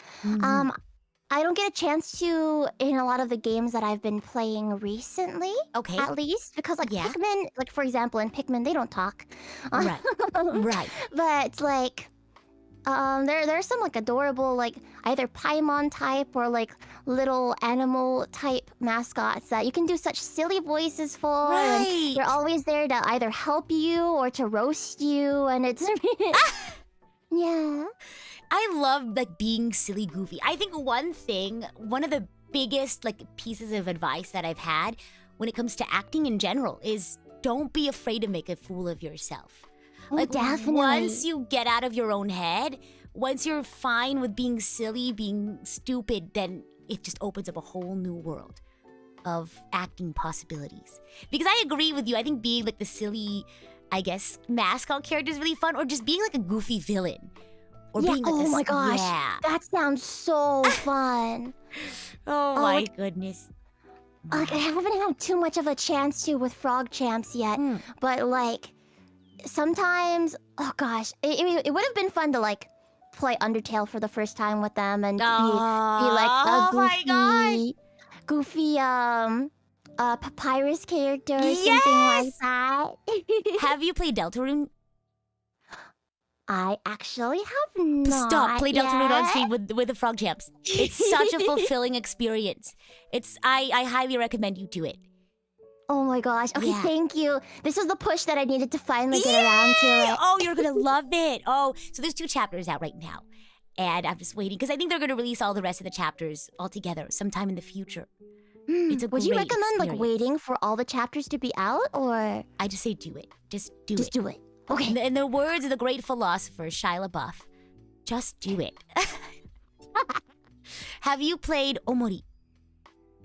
I don't get a chance to in a lot of the games that I've been playing recently. Okay. At least, because, like, Pikmin, like, for example, in Pikmin, they don't talk. Right. Right. But, like, there's some, like, adorable, like, either Paimon type or, like, little animal type mascots that you can do such silly voices for. Right. And they're always there to either help you or to roast you, and it's... Yeah. I love like being silly goofy. I think one of the biggest like pieces of advice that I've had when it comes to acting in general is don't be afraid to make a fool of yourself. Like definitely. Once you get out of your own head, once you're fine with being silly, being stupid, then it just opens up a whole new world of acting possibilities. Because I agree with you. I think being like the silly, I guess, mascot character is really fun, or just being like a goofy villain. Or being like my gosh. Yeah. That sounds so fun. Oh my goodness. Like, I haven't had too much of a chance to with Frog Champs yet, but like sometimes, oh gosh, it would have been fun to like play Undertale for the first time with them and be like a goofy papyrus character or something like that. Have you played Deltarune? I actually have not. Stop! Play Deltarune on yet. stream with the Frog Champs. It's such a fulfilling experience. I highly recommend you do it. Oh my gosh. Okay, thank you. This was the push that I needed to finally get around to it. Oh, you're gonna love it. Oh, so there's 2 chapters out right now. And I'm just waiting, because I think they're gonna release all the rest of the chapters all together sometime in the future. It's a Would you great recommend like experience. waiting for all the chapters to be out, or? I just say do it. Just do it. Okay. In the words of the great philosopher Shia LaBeouf, just do it. Have you played Omori?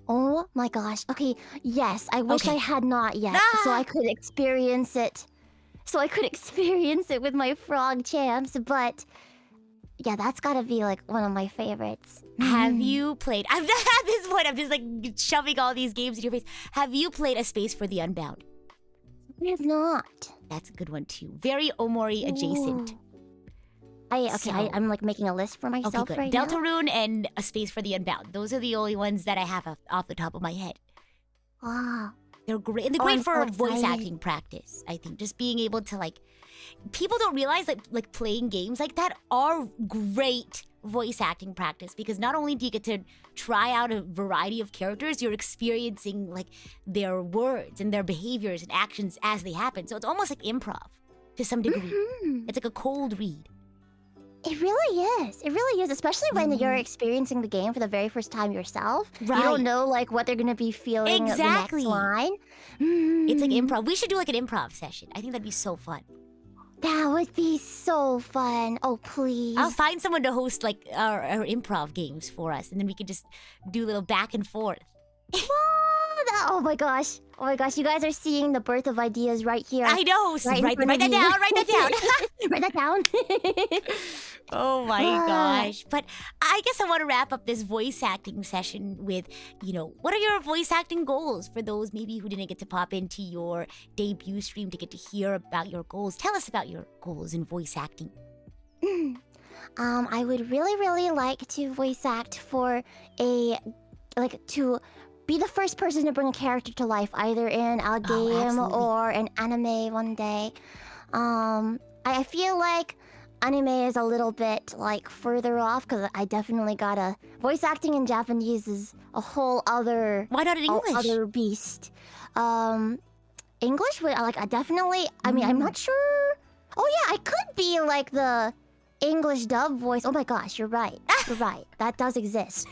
Oh my gosh. Okay, yes. I wish I had not yet, so I could experience it. So I could experience it with my Frog Champs, but yeah, that's gotta be like one of my favorites. Have you played... I'm not at this point, I'm just like shoving all these games in your face. Have you played A Space for the Unbound? I have not. That's a good one too. Very Omori adjacent. I'm like making a list for myself right now. Deltarune and A Space for the Unbound. Those are the only ones that I have off the top of my head. Wow. They're great. And they're great for so voice excited. acting practice, I think. Just being able to like... People don't realize that like playing games like that are great voice acting practice, because not only do you get to try out a variety of characters, you're experiencing like their words and their behaviors and actions as they happen. So it's almost like improv to some degree. It's like a cold read. It really is. It really is, especially when you're experiencing the game for the very first time yourself. Right. You don't know like what they're gonna be feeling Exactly. the next line. It's like improv. We should do like an improv session. I think that'd be so fun. That would be so fun. Oh, please. I'll find someone to host like our improv games for us, and then we could just do a little back and forth. Oh my gosh. Oh my gosh. You guys are seeing the birth of ideas right here. I know. Write that down. Write that down. Write that down. Oh my gosh. But I guess I want to wrap up this voice acting session with, what are your voice acting goals for those maybe who didn't get to pop into your debut stream to get to hear about your goals? Tell us about your goals in voice acting. I would really, really like to voice act for to be the first person to bring a character to life, either in a game or an anime one day. I feel like anime is a little bit like further off, because I definitely gotta... Voice acting in Japanese is a whole other... Why not in English? Other beast. English, I definitely... I mean, I'm not sure... Oh yeah, I could be like the English dub voice. Oh my gosh, you're right. You're right. That does exist.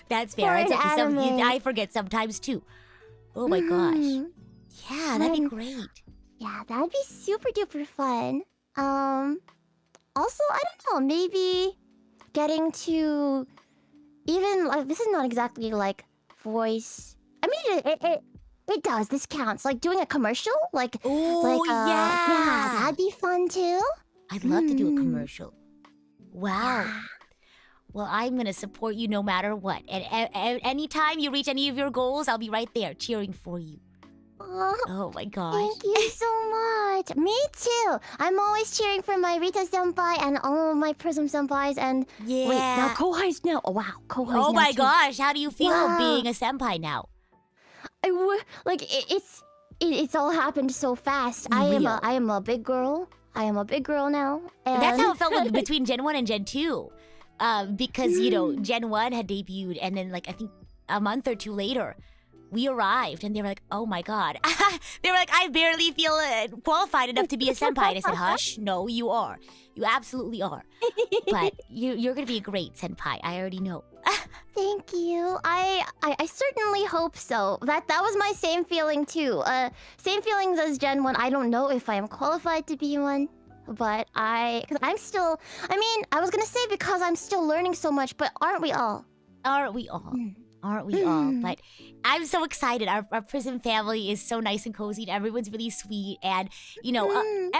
That's fair. For It's an okay. anime. I forget sometimes too. Oh my gosh. Mhm. Yeah, that'd be great. Yeah, that'd be super duper fun. Also, I don't know, maybe getting to even like this is not exactly like voice. I mean, it does. This counts. Like doing a commercial, Oh yeah, yeah. that'd be fun too. I'd love to do a Mm. commercial. Wow. Yeah. Well, I'm gonna support you no matter what. And anytime you reach any of your goals, I'll be right there cheering for you. Oh, Oh my gosh. thank you so much. Me too. I'm always cheering for my Rita senpai and all of my Prism senpais. And Yeah. wait, now Kohai's now. Oh wow, Kohai's Oh now my too. gosh, how do you feel Wow. being a senpai now? It's all happened so fast. I Real. am a big girl. I am a big girl now. And That's how it felt like between Gen 1 and Gen 2. Because, Gen 1 had debuted, and then, like, I think a month or two later, we arrived, and they were like, oh my god. They were like, I barely feel qualified enough to be a senpai. And I said, hush, no, you are. You absolutely are. But you're gonna be a great senpai. I already know. Thank you. I certainly hope so. That was my same feeling too. Same feelings as Gen 1. I don't know if I am qualified to be one. But because I'm still, I mean, I was gonna say because I'm still learning so much, but aren't we all? Aren't we all? Aren't we all? But I'm so excited. Our Prism family is so nice and cozy, and everyone's really sweet. And, I'm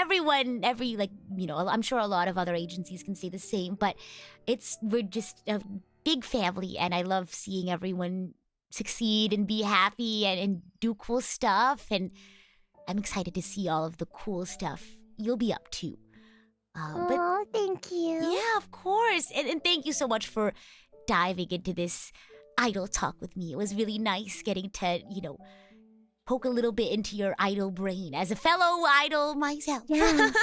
sure a lot of other agencies can say the same, but we're just a big family, and I love seeing everyone succeed and be happy and do cool stuff. And I'm excited to see all of the cool stuff you'll be up to. But Oh, thank you. yeah, of course. And thank you so much for diving into this idol talk with me. It was really nice getting to, poke a little bit into your idol brain as a fellow idol myself. Yes.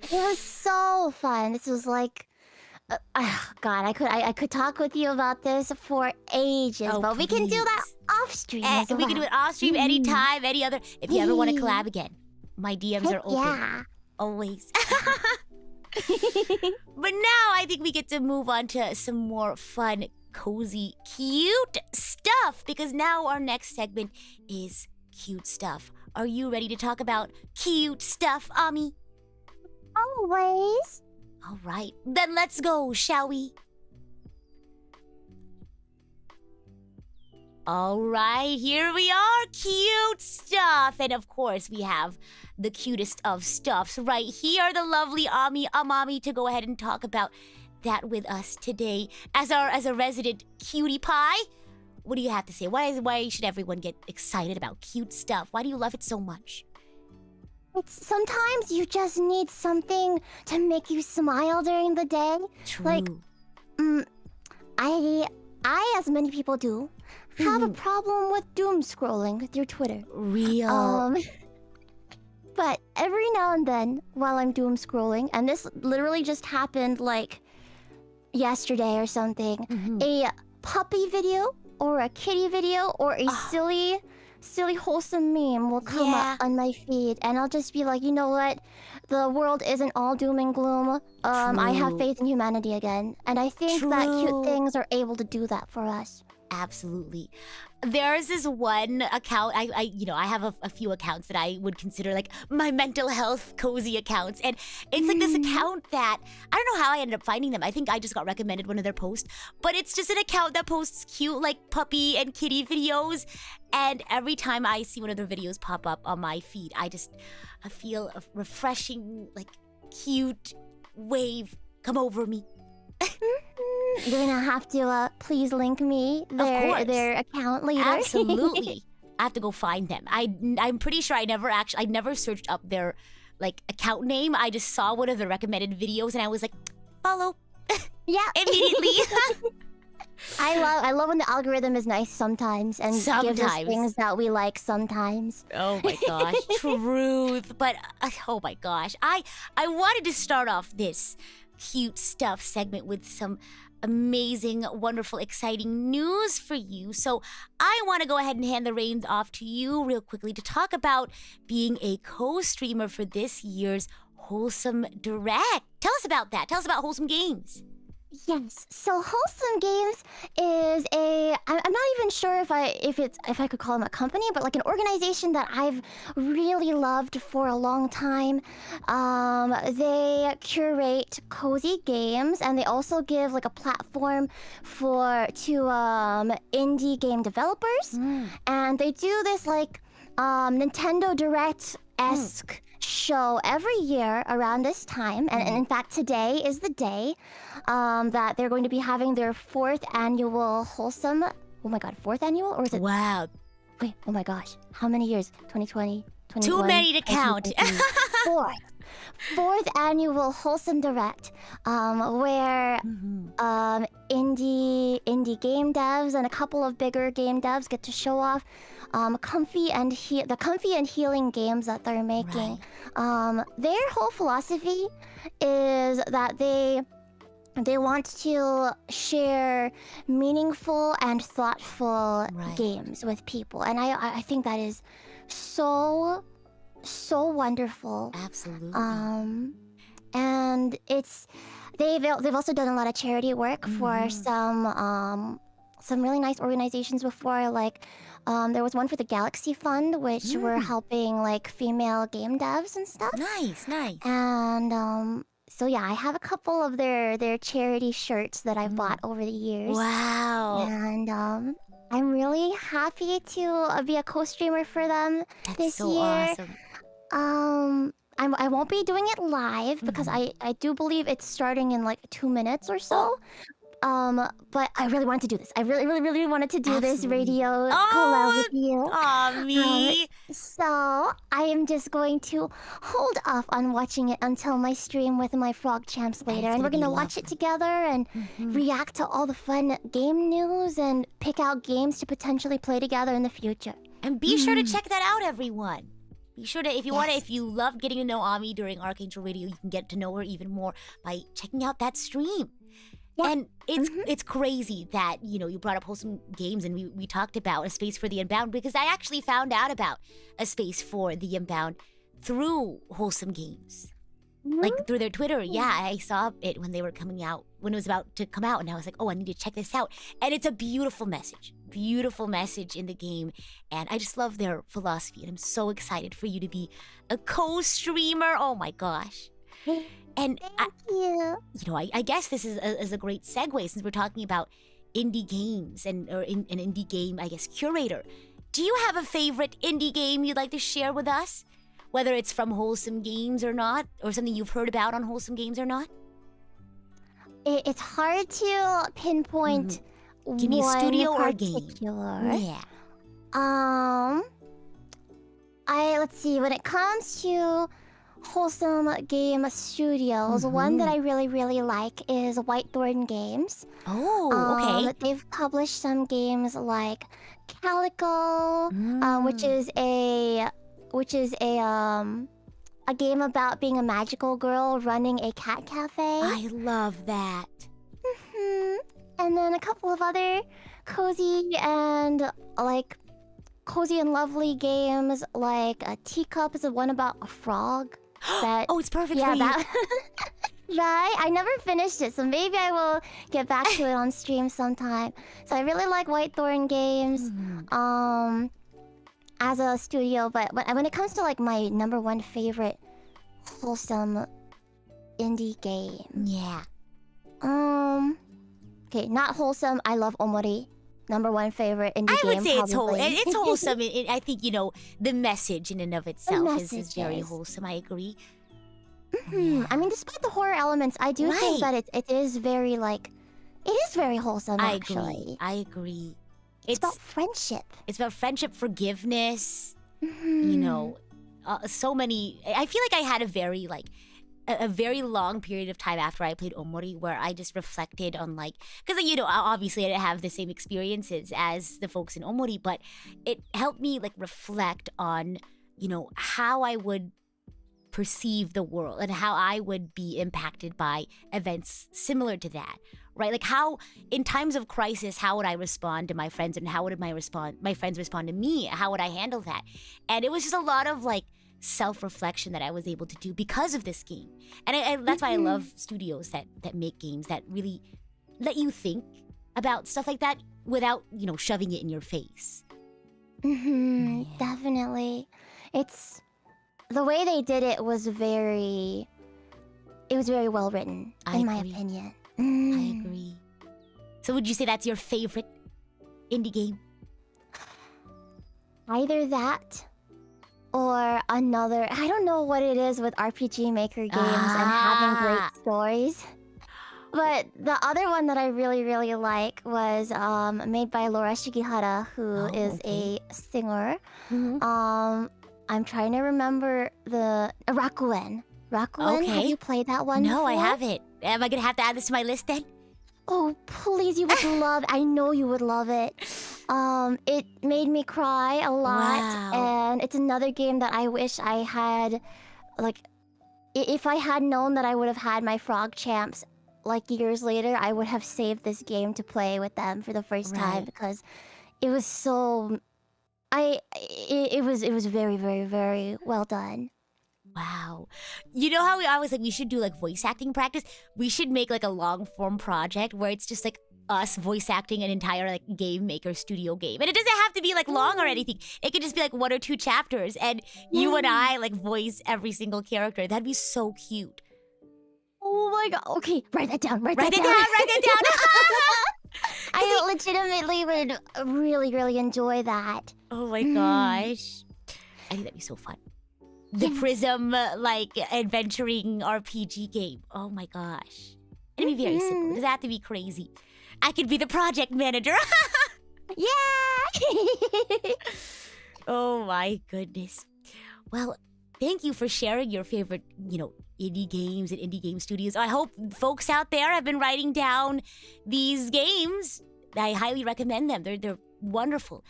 It was so fun. This was like, God, I could talk with you about this for ages, Oh, but we can do that please. off stream as well. We can do it off stream anytime, any other. If you ever want to collab again, my DMs are open. Yeah. Always. But now I think we get to move on to some more fun, cozy, cute stuff, because now our next segment is cute stuff. Are you ready to talk about cute stuff, Ami? Always. All right, then let's go, shall we? All right, here we are, cute stuff. And of course, we have the cutest of stuffs right here, the lovely Amami, to go ahead and talk about that with us today as a resident cutie pie. What do you have to say? Why should everyone get excited about cute stuff? Why do you love it so much? It's sometimes you just need something to make you smile during the day. True. Like, I as many people do, have a problem with doom scrolling through Twitter. Real. But every now and then, while I'm doom scrolling, and this literally just happened like yesterday or something, a puppy video or a kitty video or a silly wholesome meme will come up on my feed, and I'll just be like, you know what? The world isn't all doom and gloom. I have faith in humanity again, and I think that cute things are able to do that for us. Absolutely. There's this one account, I have a few accounts that I would consider like my mental health cozy accounts. And it's like this account that, I don't know how I ended up finding them. I think I just got recommended one of their posts. But it's just an account that posts cute like puppy and kitty videos. And every time I see one of their videos pop up on my feed, I feel a refreshing, like cute wave come over me. You're gonna have to please link me their account later. Absolutely. I have to go find them. I'm pretty sure I never searched up their like account name. I just saw one of the recommended videos and I was like, follow. Yeah. Immediately. I love when the algorithm is nice sometimes and gives us things that we like sometimes. Oh my gosh, truth. But oh my gosh, I wanted to start off this cute stuff segment with some amazing, wonderful, exciting news for you. So I want to go ahead and hand the reins off to you real quickly to talk about being a co-streamer for this year's Wholesome Direct. Tell us about that. Tell us about Wholesome Games. Yes. So Wholesome Games is I'm not even sure if I could call them a company, but like an organization that I've really loved for a long time. They curate cozy games, and they also give like a platform to indie game developers. And they do this like Nintendo Direct-esque show every year around this time, and in fact today is the day that they're going to be having their 4th annual Wholesome. Oh my god, 4th annual, or is it? Wow. Wait, oh my gosh, how many years? 2020, 21, Too many to count. Fourth annual Wholesome Direct, where indie game devs and a couple of bigger game devs get to show off the comfy and healing games that they're making. Their whole philosophy is that they want to share meaningful and thoughtful games with people, and I think that is so wonderful. Absolutely. And they've also done a lot of charity work for some really nice organizations before, like there was one for the Galaxy Fund, which were helping like female game devs and stuff. Nice. And so yeah, I have a couple of their charity shirts that I've bought over the years. Wow. And I'm really happy to be a co-streamer for them this so year. Awesome. I won't be doing it live because I do believe it's starting in like 2 minutes or so. But I really wanted to do this. I really wanted to do this radio collab with you. Me. So I am just going to hold off on watching it until my stream with my Frog Champs later, and we're gonna watch it together and react to all the fun game news and pick out games to potentially play together in the future. And be sure to check that out, everyone. Be sure to, if you love getting to know Ami during RKNGL Radio, you can get to know her even more by checking out that stream. Yeah. And it's crazy that, you brought up Wholesome Games, and we talked about a space for the Unbound, because I actually found out about a space for the Unbound through Wholesome Games. Like through their Twitter. Yeah, I saw it when they were coming out, when it was about to come out, and I was like, oh, I need to check this out. And it's a beautiful message in the game, and I just love their philosophy, and I'm so excited for you to be a co-streamer. Oh my gosh. And Thank you. I guess this is a great segue, since we're talking about indie games or an indie game, I guess, curator. Do you have a favorite indie game you'd like to share with us? Whether it's from Wholesome Games or not, or something you've heard about on Wholesome Games or not? It's hard to pinpoint Give me a studio one or a game. particular. Yeah. Let's see, when it comes to Wholesome Game Studios, one that I really like is Whitethorn Games. Oh, okay. They've published some games like Calico, which is a game about being a magical girl running a cat cafe. I love that. And then a couple of other cozy and lovely games, like Teacup is the one about a frog. Oh, it's perfect for you. Right? I never finished it, so maybe I will get back to it on stream sometime. So I really like Whitethorn Games as a studio, but when it comes to like my number one favorite wholesome indie game. Yeah. Okay, not wholesome. I love Omori. Number one favorite indie game. I would say probably. it's wholesome. I think, the message in and of itself is very wholesome. I agree. Yeah. I mean, despite the horror elements, I do think that it is very wholesome, actually. I agree. It's about friendship. It's about friendship, forgiveness. So many. I feel like I had a very long period of time after I played Omori where I just reflected on because obviously I didn't have the same experiences as the folks in Omori, but it helped me reflect on how I would perceive the world and how I would be impacted by events similar to that, right? Like how in times of crisis, how would I respond to my friends, and how would my friends respond to me? How would I handle that? And it was just a lot of like self-reflection that I was able to do because of this game. And that's why I love studios that make games that really let you think about stuff like that without, shoving it in your face. Definitely. It's the way they did it was very well written, in my opinion. I agree. So would you say that's your favorite indie game? Either that or another. I don't know what it is with RPG Maker games and having great stories. But the other one that I really, really like was made by Laura Shigihara, who is a singer. I'm trying to remember the Rakuen. Rakuen, have you played that one No, before? I haven't. Am I going to have to add this to my list then? Oh, please, you would love I know you would love it. It made me cry a lot. Wow. And it's another game that I wish I had, like, if I had known that I would have had my Frog Champs, like, years later, I would have saved this game to play with them for the first time because it was so... It was very, very, very well done. Wow. You know how I was like, we should do like voice acting practice? We should make like a long form project where it's just like us voice acting an entire like game maker studio game. And it doesn't have to be like long or anything. It could just be like 1 or 2 chapters and you and I like voice every single character. That'd be so cute. Oh my god. Okay, write that down. Write that down. Write it down. I legitimately would really, really enjoy that. Oh my gosh. I think that'd be so fun. The PRISM like adventuring RPG game. Oh my gosh. It'd be very simple. It doesn't have to be crazy. I could be the project manager. Yeah! Oh my goodness. Well, thank you for sharing your favorite, indie games and indie game studios. I hope folks out there have been writing down these games. I highly recommend them. They're wonderful.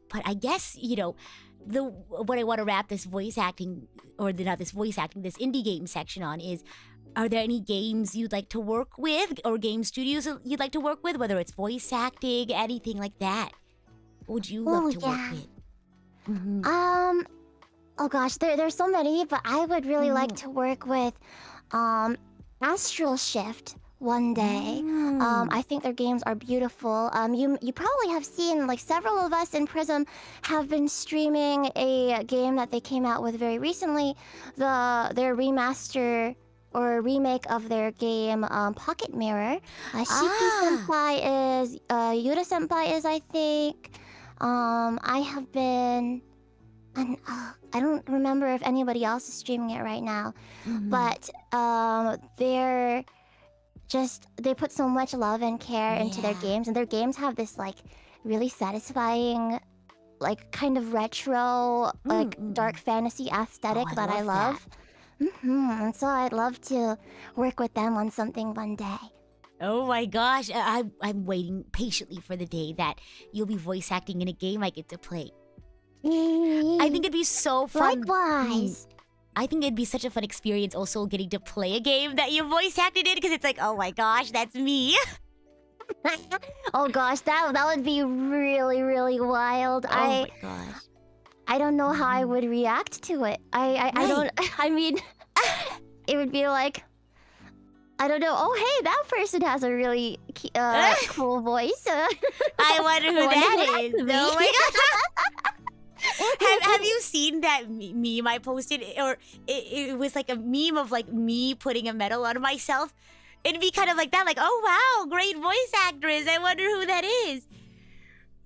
But I guess, what I want to wrap this voice acting, this indie game section on is, are there any games you'd like to work with or game studios you'd like to work with, whether it's voice acting, anything like that? What would you love to work with? Oh gosh, there's so many, but I would really like to work with Astral Shift one day. I think their games are beautiful. You probably have seen, like, several of us in PRISM have been streaming a game that they came out with very recently, their remaster or remake of their game Pocket Mirror. Shiki Senpai is, Yura Senpai is, I think. I have been... And I don't remember if anybody else is streaming it right now, but they put so much love and care into their games, and their games have this like really satisfying, like kind of retro, like dark fantasy aesthetic that I love. And so I'd love to work with them on something one day. Oh my gosh, I'm waiting patiently for the day that you'll be voice acting in a game I get to play. I think it'd be so fun. Likewise. I think it'd be such a fun experience also getting to play a game that you voice acted in, because it's like, oh my gosh, that's me. Oh gosh, that would be really, really wild. Oh my gosh. I don't know how I would react to it. I don't... I mean, it would be like... I don't know. Oh, hey, that person has a really cool voice. I wonder who that is. Oh my gosh. Have you seen that meme I posted? Or it was like a meme of like me putting a medal on myself. It'd be kind of like that, like, oh wow, great voice actress. I wonder who that is.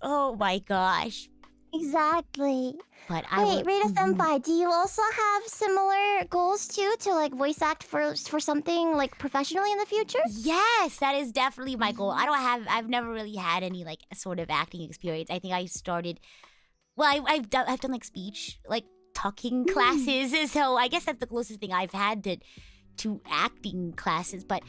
Oh my gosh. Exactly. But wait, Rita Senpai, do you also have similar goals too, to like voice act for something like professionally in the future? Yes, that is definitely my goal. I've never really had any like sort of acting experience. I think I started... Well, I've done like speech, like talking classes, so I guess that's the closest thing I've had to acting classes, but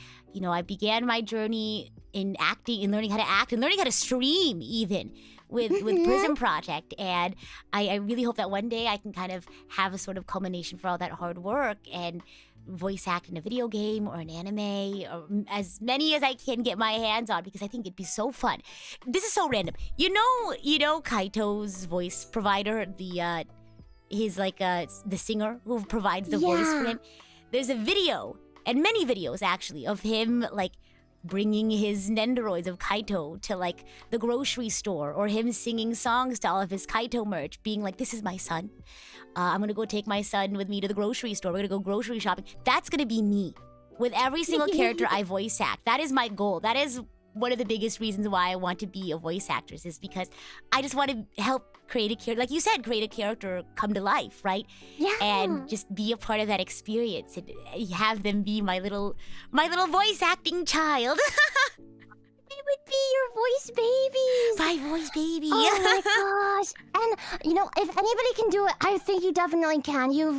I began my journey in acting and learning how to act and learning how to stream even with PRISM Project. And I really hope that one day I can kind of have a sort of culmination for all that hard work and voice act in a video game or an anime or as many as I can get my hands on, because I think it'd be so fun. This is so random. You know Kaito's voice provider, he's like the singer who provides the voice for him. There's a video, and many videos actually, of him like bringing his Nendoroids of Kaito to like the grocery store, or him singing songs to all of his Kaito merch, being like, "This is my son. I'm gonna go take my son with me to the grocery store. We're gonna go grocery shopping." That's gonna be me with every single character I voice act. That is my goal. That is one of the biggest reasons why I want to be a voice actress, is because I just want to help create a character, like you said, create a character come to life, right? Yeah. And just be a part of that experience and have them be my little voice acting child. They would be your voice babies. My voice baby. Oh my gosh! And if anybody can do it, I think you definitely can. You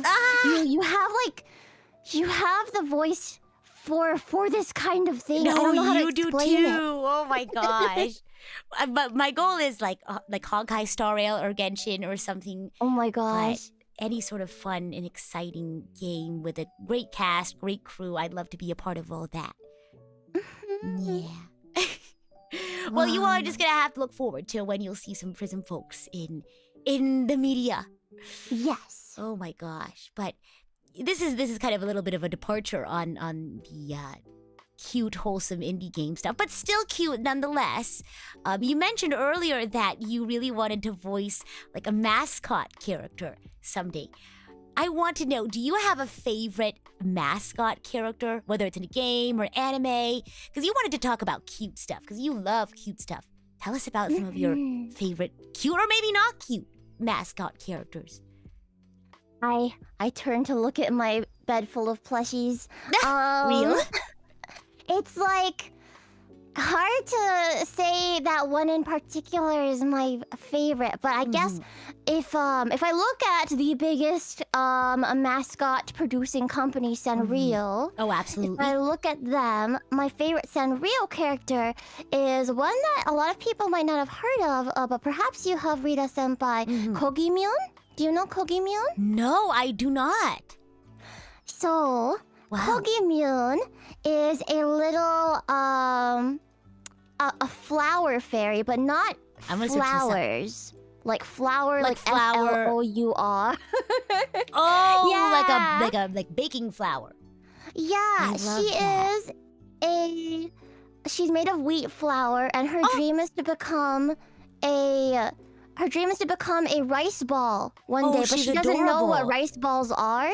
have the voice for this kind of thing. I don't know how to explain you do too. it. Oh my gosh. But my goal is like Honkai Star Rail or Genshin or something. Oh my gosh. But any sort of fun and exciting game with a great cast, great crew, I'd love to be a part of all that. Yeah. Well, you are just gonna have to look forward to when you'll see some PRISM folks in the media. Yes. Oh my gosh. But this is kind of a little bit of a departure on the cute, wholesome indie game stuff, but still cute nonetheless. You mentioned earlier that you really wanted to voice like a mascot character someday. I want to know, do you have a favorite mascot character, whether it's in a game or anime? Because you wanted to talk about cute stuff, because you love cute stuff. Tell us about some of your favorite cute or maybe not cute mascot characters. I turn to look at my bed full of plushies. Real? It's like hard to say that one in particular is my favorite, but I guess if I look at the biggest mascot producing company, Sanrio. Oh, absolutely. If I look at them, my favorite Sanrio character is one that a lot of people might not have heard of, but perhaps you have, Rita Senpai. Kogimyun? Do you know Kogimyun? No, I do not. So, Wow. Kogimyun is a little a flower fairy, but not I'm gonna search this up. flowers. Like flower, Like like flower. FLOUR. Oh, Yeah. like baking flour. Yeah, love she that. she's made of wheat flour, and her dream is to become a rice ball one day, but she's she doesn't know what adorable. rice balls are,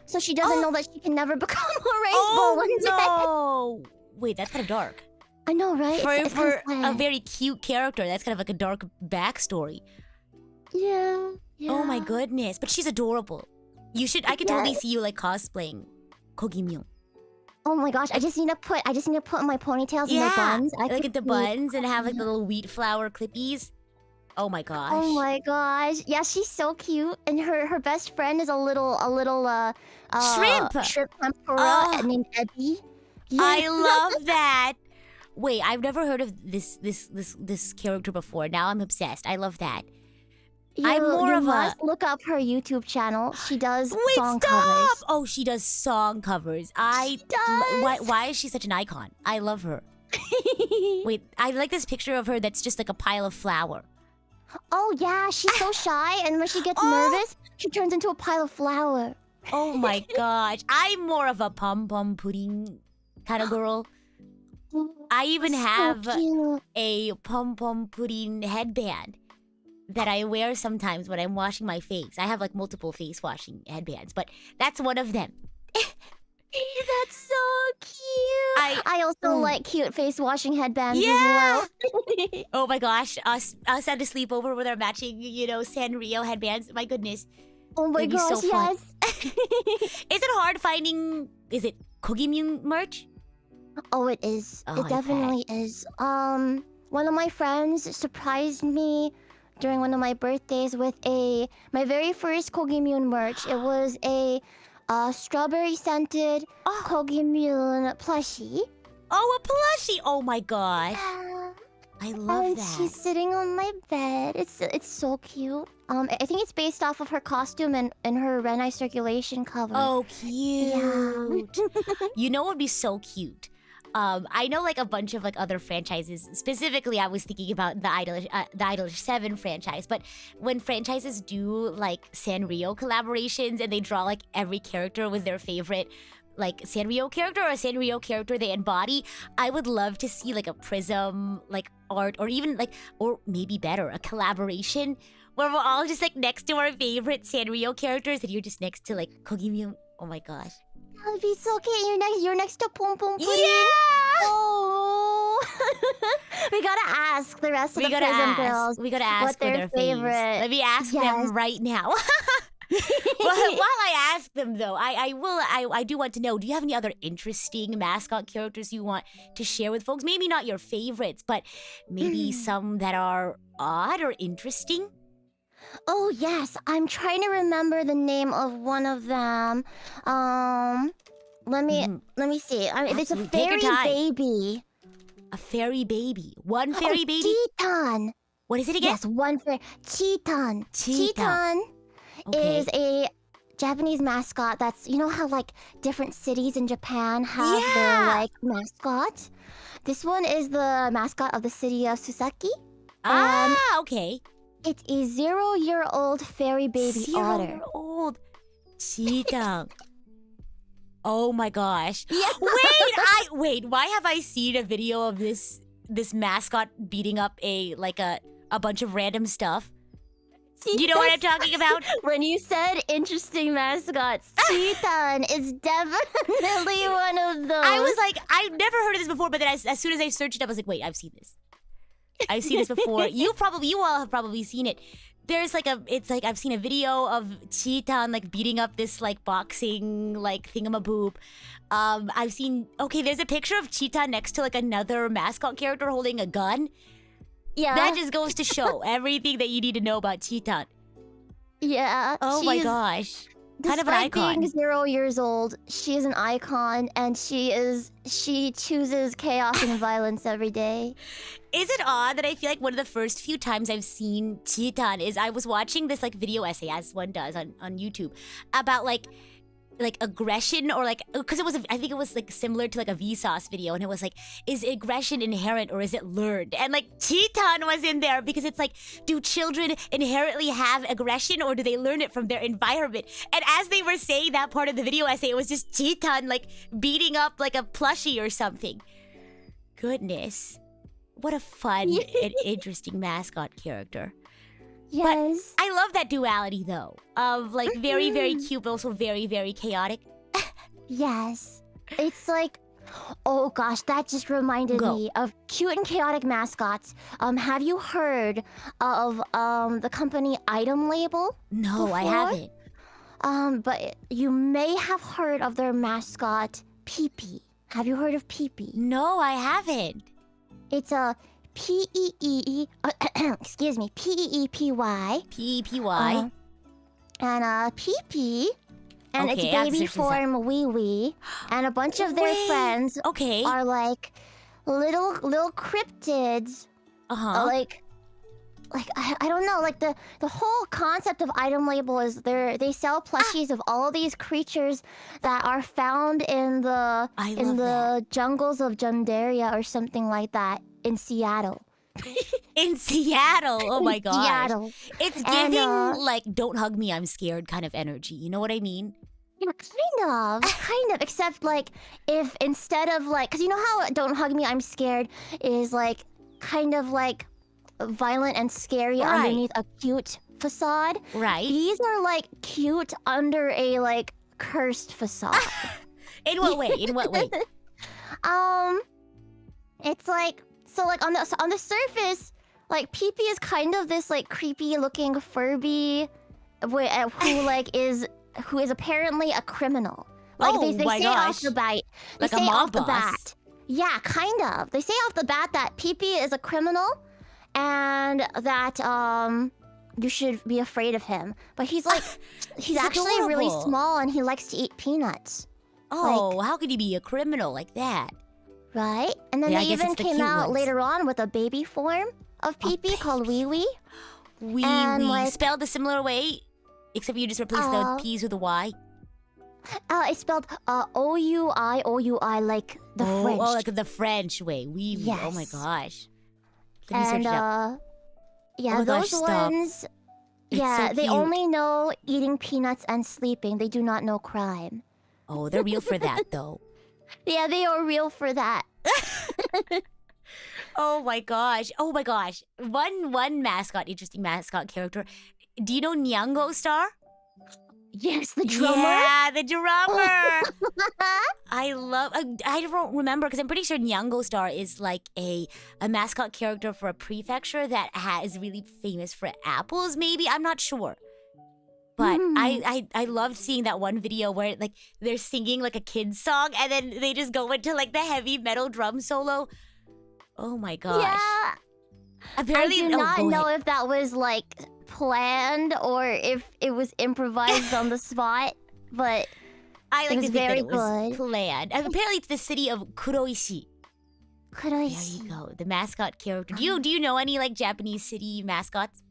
so she doesn't know that she can never become a rice ball one day. no! Wait, that's kind of dark. I know, right? It's For kinda a sad. very cute character, that's kind of like a dark backstory. Yeah. Oh my goodness, but she's adorable. I could totally see you like cosplaying Kogimyun. Oh my gosh, I just need to put my ponytails in Yeah, the buns. I like could at the see- buns and have like the little wheat flour clippies. Oh my gosh. Oh my gosh. Yeah, she's so cute. And her best friend is a little Shrimp! shrimp tempura Oh. named Ebi. Yeah. I love that. Wait, I've never heard of this character before. Now I'm obsessed. I love that. I'm more you of a- must look up her YouTube channel. She does Wait, song stop! covers. Oh, she does song covers. does. Why is she such an icon? I love her. Wait, I like this picture of her that's just like a pile of flour. Oh yeah, she's so shy, and when she gets Oh. nervous, she turns into a pile of flour. Oh my gosh. I'm more of a pom-pom pudding kind of girl. I even have So cute. a pom-pom pudding headband that I wear sometimes when I'm washing my face. I have like multiple face washing headbands, but that's one of them. That's so cute. I also like cute face washing headbands Yeah. as well. Oh my gosh, us at a sleepover with our matching, Sanrio headbands. My goodness. Oh my It'd be so gosh, fun. yes. Is it hard finding, is it Kogimyun merch? Oh, it is. Oh, I It definitely is. One of my friends surprised me during one of my birthdays with my very first Kogimyun merch. It was a strawberry scented Kogimyun plushie. Oh, a plushie! Oh my gosh. I love And that. she's sitting on my bed. It's so cute. I think it's based off of her costume and her Renai circulation cover. Oh, cute. Yeah. You know what would be so cute? I know like a bunch of like other franchises. Specifically, I was thinking about the Idolish 7 franchise. But when franchises do like Sanrio collaborations and they draw like every character with their favorite like Sanrio character or a Sanrio character they embody, I would love to see like a Prism like art or even like, or maybe better, a collaboration where we're all just like next to our favorite Sanrio characters and you're just next to like Kogimyun. Oh my gosh. That would be so cute. You're next to Pom Pom Pudding. Yeah! Oh. We gotta ask the rest of the Prism girls. We gotta ask what their favorite. Let me ask them right now. While I ask them though, I do want to know, do you have any other interesting mascot characters you want to share with folks? Maybe not your favorites, but maybe some that are odd or interesting? Oh yes, I'm trying to remember the name of one of them. Let me see. It's a Absolutely. Take your fairy time. baby. A fairy baby. One fairy baby? Chiton. What is it again? Yes, one fairy. Chiton. Chiton. Is a Japanese mascot that's, you know how like different cities in Japan have their like mascot? This one is the mascot of the city of Susaki. Okay. It's a 0-year-old fairy baby otter. 0-year-old Chiton. Oh my gosh. Yeah. Wait, why have I seen a video of this mascot beating up a bunch of random stuff? See, You know what I'm talking about? When you said interesting mascots, Chiton is definitely one of those. I was like, I've never heard of this before, but then as soon as I searched it up, I was like, wait, I've seen this. I've seen this before. You all have probably seen it. There's I've seen a video of Chiton like beating up this like boxing like thingamaboop. There's a picture of Chiton next to like another mascot character holding a gun. Yeah. That just goes to show everything that you need to know about Chiton. Yeah. Oh my gosh. Kind of an Despite icon. being 0 years old, she is an icon, and she chooses chaos and violence every day. Is it odd that I feel like one of the first few times I've seen Chiton is I was watching this like video essay, as one does on YouTube, about like aggression or like, because I think it was like similar to like a Vsauce video, and it was like, is aggression inherent or is it learned? And like Chiton was in there because it's like, do children inherently have aggression or do they learn it from their environment? And as they were saying that part of the video essay, it was just Chiton like beating up like a plushie or something. Goodness. What a fun and interesting mascot character. Yes. But I love that duality though, of like very, very cute, but also very, very chaotic. Yes. It's like, oh gosh, that just reminded me of cute and chaotic mascots. Have you heard of the company Item Label? No, before? I haven't. But you may have heard of their mascot, Pee-Pee. Have you heard of Pee-Pee? No, I haven't. It's a P-E-E, excuse me, P-E-E-P-Y. P-E-P-Y. And Pee-Pee. And Okay, its I have to baby search this up. form Wee Wee. And a bunch of their Wait, friends okay. are like little cryptids. Uh-huh. Like I don't know, like the whole concept of Item Label is they sell plushies of all these creatures that are found in the jungles of Jundaria or something like that in Seattle. In Seattle. Oh my gosh. Seattle. It's And, giving like don't hug me, I'm scared kind of energy. You know what I mean? Yeah, kind of. Except like if instead of like, because you know how Don't Hug Me, I'm Scared is like kind of like violent and scary underneath a cute facade. Right. These are like cute under a like cursed facade. In what way? In what way? It's like so like on the surface, like Pee-Pee is kind of this like creepy looking Furby who is apparently a criminal. Like they say off the bat. They Like a say mob off the boss. bat. Yeah, kind of. They say off the bat that Pee-Pee is a criminal and that you should be afraid of him. But he's like, he's actually really adorable. small and he likes to eat peanuts. Oh, how could he be a criminal like that? Right? And then Yeah, I they guess even it's the came cute out ones. later on with a baby form of Pee-Pee called Wee Wee. Wee And, wee. like- Spelled a similar way, except you just replace the P's with a Y. It's spelled O-U-I, like the French. Oh, like the French way. Wee wee. Oh my Yes. gosh. Let me And search it up. yeah, Oh my those gosh, stop. ones. It's Yeah, so they cute. only know eating peanuts and sleeping. They do not know crime. Oh, they're real for that though. Yeah, they are real for that. Oh my gosh. Oh my gosh. One mascot, interesting mascot character. Do you know Nyango Star? Yes, the drummer. Yeah, the drummer. I love. I don't remember because I'm pretty sure Nyango Star is like a mascot character for a prefecture that is really famous for apples. Maybe I'm not sure. But I loved seeing that one video where like they're singing like a kid's song and then they just go into like the heavy metal drum solo. Oh my gosh. Yeah. Apparently, I do not go know ahead. if that was like planned or if it was improvised on the spot, but I like it was to think that very it was good. planned. Apparently, it's the city of Kuroishi. could I There see? you go. The mascot character. Do you know any like Japanese city mascots?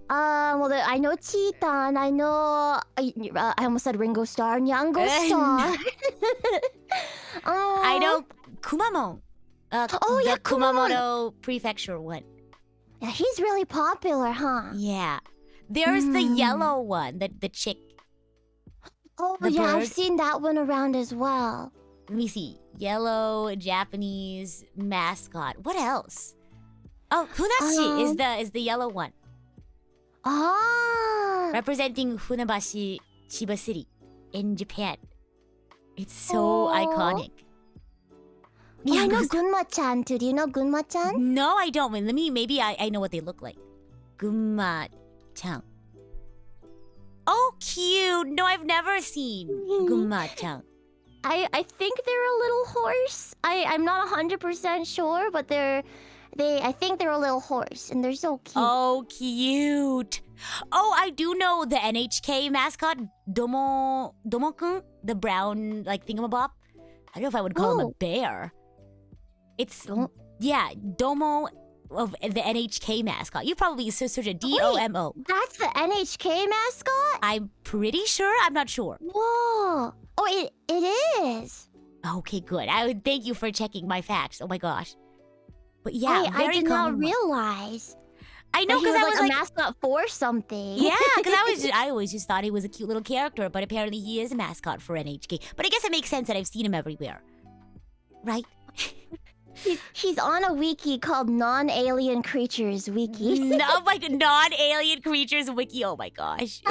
Well, I know Cheetah, and I know I almost said Ringo Starr, Nyango Star. I know Kumamon. Oh, yeah, the Kumamoto prefecture one. Yeah, he's really popular, huh? Yeah. There's the yellow one, the chick. Oh, The yeah, I've bird. seen that one around as well. Let me see. Yellow Japanese mascot. What else? Oh, Funashi is the yellow one, Ah, representing Funabashi, Chiba City, in Japan. It's so iconic. I know Nyango- Gunma-chan too. Do you know Gunma-chan? No, I don't. Wait, maybe I know what they look like. Gunma-chan. Oh, cute. No, I've never seen Gunma-chan. I think they're a little horse. I'm not 100% sure, but I think they're a little horse, and they're so cute. Oh, cute. Oh, I do know the NHK mascot, Domo-kun, the brown like thingamabob. I don't know if I would call him a Oh. bear. It's Don't- yeah, Domo of the NHK mascot. You probably search it DOMO. That's the NHK mascot? I'm pretty sure. I'm not sure. Whoa. Oh, it is. Okay, good. I would thank you for checking my facts. Oh my gosh. But yeah, Wait, very I did not common one. realize I know that he because was I was like like, a mascot for something. yeah, because I always just thought he was a cute little character, but apparently he is a mascot for NHK. But I guess it makes sense that I've seen him everywhere, right? He's on a wiki called Non-Alien Creatures Wiki. No, like non-alien creatures wiki. Oh my gosh,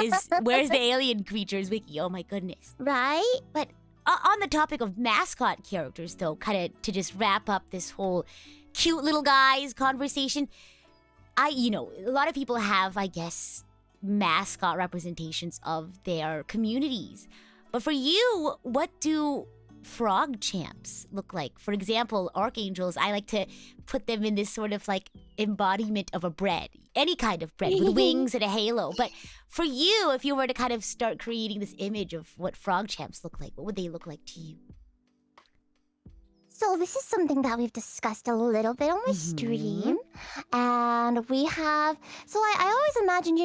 where's the alien creatures wiki? Oh my goodness. Right? But on the topic of mascot characters, though, kind of to just wrap up this whole cute little guys conversation, a lot of people have, I guess, mascot representations of their communities. But for you, what do frog champs look like? For example, archangels, I like to put them in this sort of like embodiment of a bread, any kind of bread with wings and a halo. But for you, if you were to kind of start creating this image of what frog champs look like, what would they look like to you? So this is something that we've discussed a little bit on my stream. And we have... So I always imagine,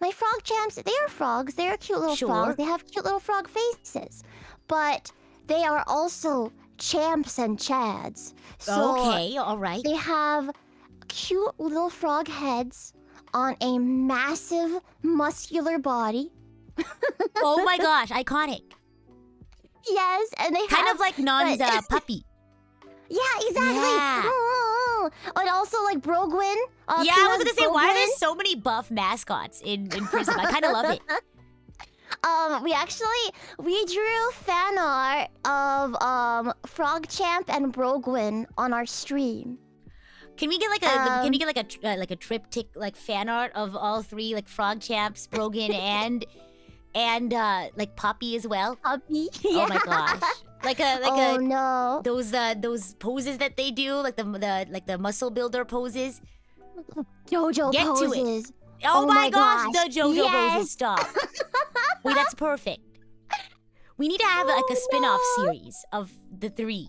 my frog champs, they are frogs. They are cute little Sure. frogs. They have cute little frog faces. But they are also champs and chads. So Okay, all right. they have cute little frog heads on a massive muscular body. Oh my gosh, iconic. Yes, and they Kind have... of like Non's puppy. Yeah, exactly. Yeah. And also like Brogwin. Yeah, I was Pina's gonna say, why are there Brogwin. so many buff mascots in PRISM? I kind of love it. We drew fan art of Frog Champ and Brogwin on our stream. Can we get like a triptych like fan art of all three, like Frog Champs, Brogan, and like Poppy as well? Puppy. Oh my gosh, Oh no. those poses that they do, like the muscle builder poses. JoJo Get to it. poses. Oh, my gosh, gosh. the JoJo Yes. Roses stuff. Wait, that's perfect. We need to have like a spin-off series of the 3.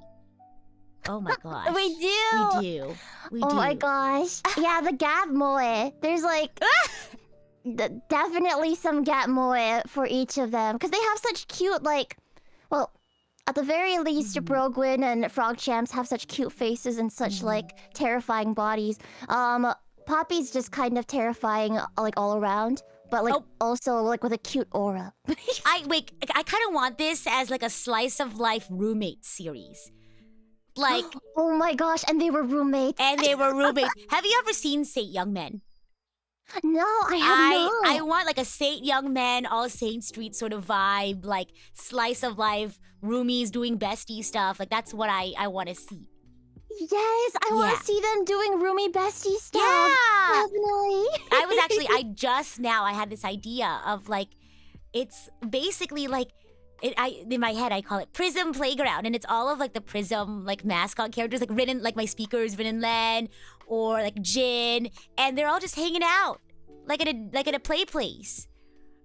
Oh my gosh. We do. We Oh do. my gosh. Yeah, the Gap Moe. There's like definitely some Gap Moe for each of them. Because they have such cute, like, well, at the very least, Brogwyn and Frog Champs have such cute faces and such like terrifying bodies. Poppy's just kind of terrifying, like all around, but like also like with a cute aura. I kind of want this as like a slice of life roommate series. Like, oh my gosh, and they were roommates. Have you ever seen Saint Young Men? No, I have not. I want like a Saint Young Men, All Saint Street sort of vibe, like slice of life, roomies doing bestie stuff. Like that's what I want to see. Yes, I want to see them doing roomie bestie stuff. Yeah, definitely. I had this idea of like, it's basically like, in my head I call it PRISM Playground, and it's all of like the PRISM like mascot characters, like Rin and like my speakers, Rin and Len, or like Jin, and they're all just hanging out like at a play place.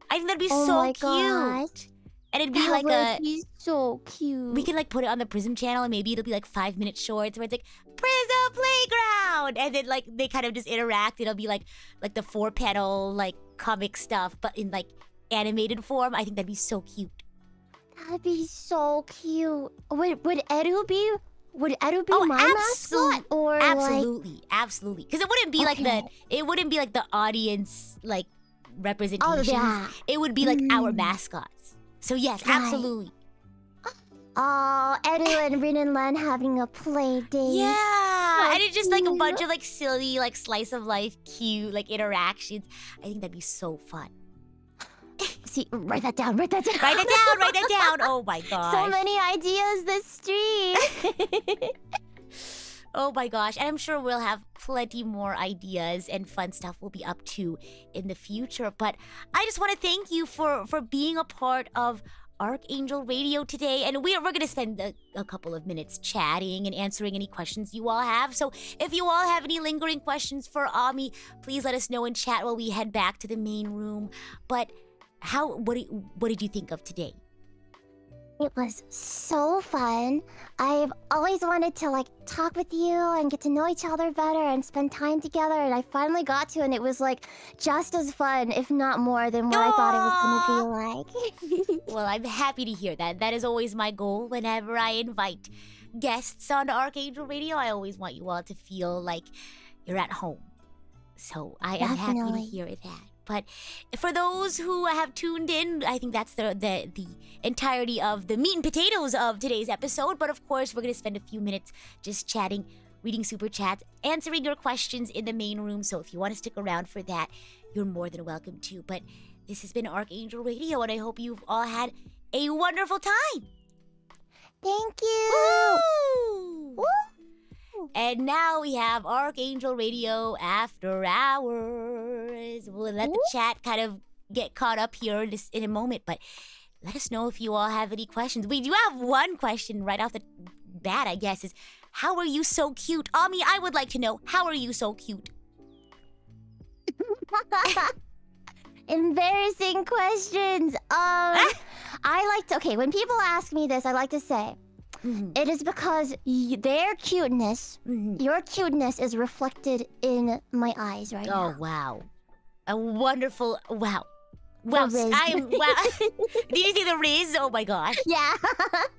I think that'd be so cute. Gosh. And it'd be He's so cute. We can like put it on the PRISM channel, and maybe it'll be like 5-minute shorts where it's like PRISM Playground, and then like they kind of just interact. It'll be like the 4-panel like comic stuff, but in like animated form. I think that'd be so cute. That'd be so cute. Would Edu be my mascot? Or absolutely. Because it wouldn't be like the audience like representation. It would be like our mascots. So yes, absolutely. Oh, Edu and Rin and Len having a play date. Yeah, and it's just like a bunch of like silly like slice of life cute like interactions. I think that'd be so fun. See, write that down. Write that down. Oh my gosh. So many ideas this stream. Oh my gosh. And I'm sure we'll have plenty more ideas and fun stuff we'll be up to in the future. But I just want to thank you for being a part of RKNGL Radio today. And we're going to spend a couple of minutes chatting and answering any questions you all have. So if you all have any lingering questions for Ami, please let us know in chat while we head back to the main room. But what did you think of today? It was so fun. I've always wanted to like talk with you and get to know each other better and spend time together, and I finally got to, and it was like just as fun, if not more, than what I thought it was gonna be like. Well, I'm happy to hear that. That is always my goal whenever I invite guests on RKNGL Radio. I always want you all to feel like you're at home. So I am happy to hear that. But for those who have tuned in, I think that's the entirety of the meat and potatoes of today's episode. But of course, we're going to spend a few minutes just chatting, reading super chats, answering your questions in the main room. So if you want to stick around for that, you're more than welcome to. But this has been RKNGL Radio, and I hope you've all had a wonderful time. Thank you. Woo! Woo! And now we have RKNGL Radio After Hours. We'll let the chat kind of get caught up here just in a moment, but let us know if you all have any questions. We do have one question right off the bat, I guess, is how are you so cute? Ami, I would like to know, how are you so cute? Embarrassing questions. When people ask me this, I like to say, it is because their cuteness, your cuteness is reflected in my eyes right now. Oh, wow. A wonderful, wow. Wow. Did you see the Riz? Oh my gosh. Yeah.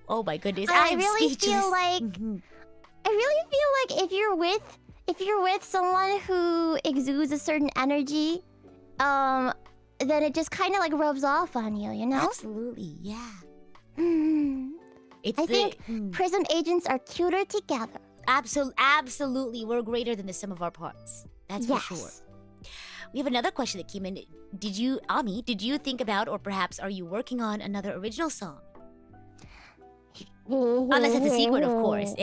Oh my goodness. I I'm really speechless. feel like if you're with someone who exudes a certain energy, then it just kind of like rubs off on you, you know? Absolutely, yeah. I think PRISM agents are cuter together. Absolutely. We're greater than the sum of our parts. That's for sure. We have another question that came in. Ami, did you think about, or perhaps are you working on another original song? Unless it's a secret, of course.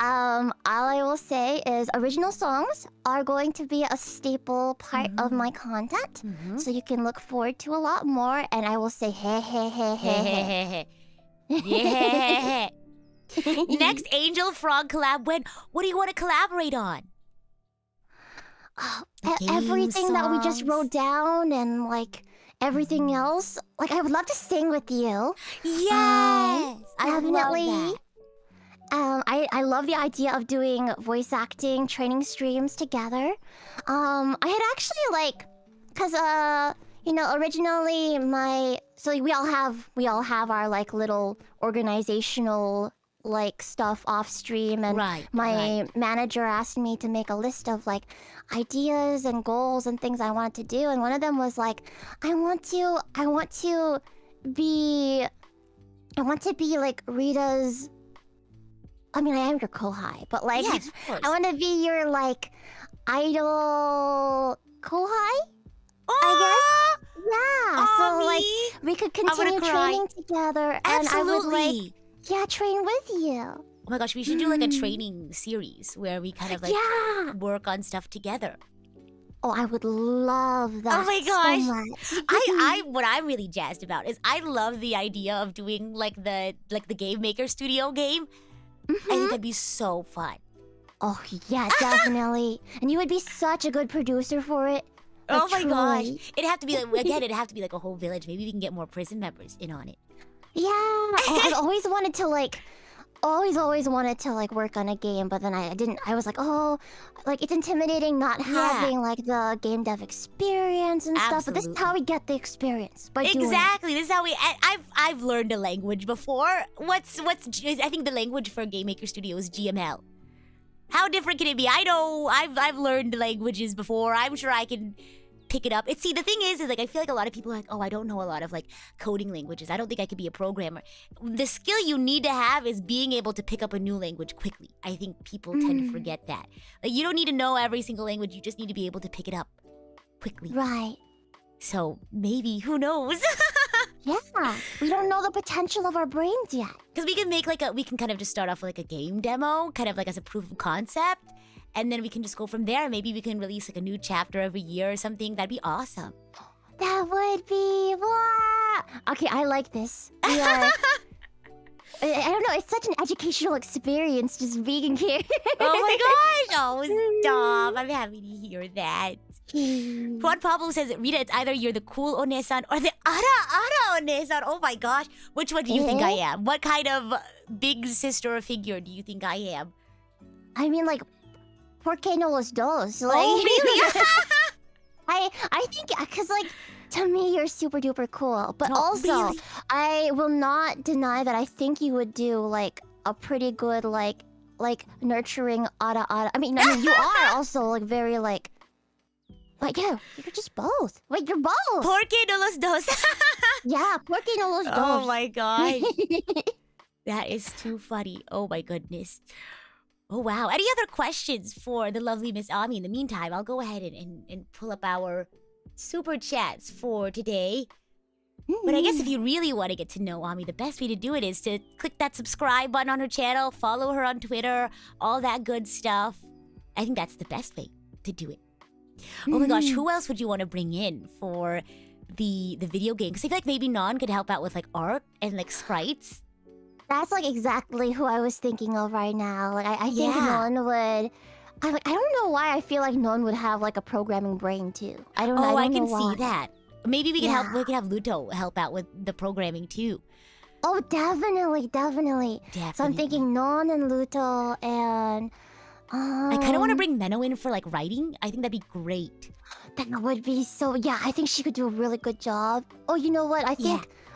All I will say is original songs are going to be a staple part of my content. So you can look forward to a lot more, and I will say hey. Yeah. Next Angel Frog collab when? What do you want to collaborate on? everything that we just songs. wrote down and like everything else. Like I would love to sing with you. Yes, I love Definitely. that. I love the idea of doing voice acting training streams together. I had actually like, cause originally we all have our like little organizational like stuff off stream, and my manager asked me to make a list of like ideas and goals and things I wanted to do, and one of them was like I want to be like Rita's. I mean, I am your kohai, but like, Yes, of course. I want to be your like idol kohai. Oh, Yeah, so like Amami. we could I'm gonna continue cry. training together, and I would like Absolutely. train with you. Oh my gosh, we should do like a training series where we kind of like Yeah. work on stuff together. Oh, I would love that. Oh my gosh. so much. I what I'm really jazzed about is I love the idea of doing like the Game Maker Studio game. I think that'd be so fun. Oh yeah, definitely. And you would be such a good producer for it. Like, Oh my gosh. truly. It'd have to be like it'd have to be like a whole village. Maybe we can get more PRISM members in on it. Yeah. Oh, I've always wanted to like. Always wanted to like work on a game, but then I didn't. I was like, oh, like it's intimidating not having like the game dev experience and stuff. But this is how we get the experience by doing it. Exactly. This is how we. I've learned a language before. What's I think the language for Game Maker Studio is GML. How different can it be? I know I've learned languages before. I'm sure I can pick it up. See, the thing is like I feel like a lot of people are like, oh, I don't know a lot of like coding languages. I don't think I could be a programmer. The skill you need to have is being able to pick up a new language quickly. I think people tend to forget that. Like you don't need to know every single language. You just need to be able to pick it up quickly. Right. So maybe, who knows? Yeah. We don't know the potential of our brains yet. Because we can make we can kind of just start off with like a game demo, kind of like as a proof of concept. And then we can just go from there. Maybe we can release like a new chapter every year or something. That'd be awesome. That would be. Wow. Okay, I like this. We are. I don't know. It's such an educational experience just being here. Oh my gosh! Oh, stop. I'm happy to hear that. Juan Pablo says, Rita, it's either you're the cool Onesan or the Ara Onesan. Oh my gosh. Which one do you think I am? What kind of big sister figure do you think I am? I mean, like, ¿por qué no los dos? Like, Oh, really? I think, because, like, to me, you're super duper cool. But Oh, also, really? I will not deny that I think you would do, like, a pretty good, like nurturing Ara. I mean, you are also, like, very, like, yeah, you're just both. Wait, you're both. ¿Por qué no los dos? Yeah, ¿por qué no los dos? Oh my gosh. That is too funny. Oh my goodness. Oh wow. Any other questions for the lovely Miss Ami? In the meantime, I'll go ahead and pull up our super chats for today. But I guess if you really want to get to know Ami, the best way to do it is to click that subscribe button on her channel, follow her on Twitter, all that good stuff. I think that's the best way to do it. Oh my gosh, who else would you want to bring in for the video game? Because I feel like maybe Non could help out with like art and like sprites. That's like exactly who I was thinking of right now. Like I think Yeah. Non would. I don't know why I feel like Non would have like a programming brain too. I don't Oh, know. I can why. see that. Maybe we can help. Yeah. We can have Luto help out with the programming too. Oh, definitely. So I'm thinking Non and Luto and. I kind of want to bring Menno in for like writing. I think that'd be great. That would be so. Yeah, I think she could do a really good job. Oh, you know what? I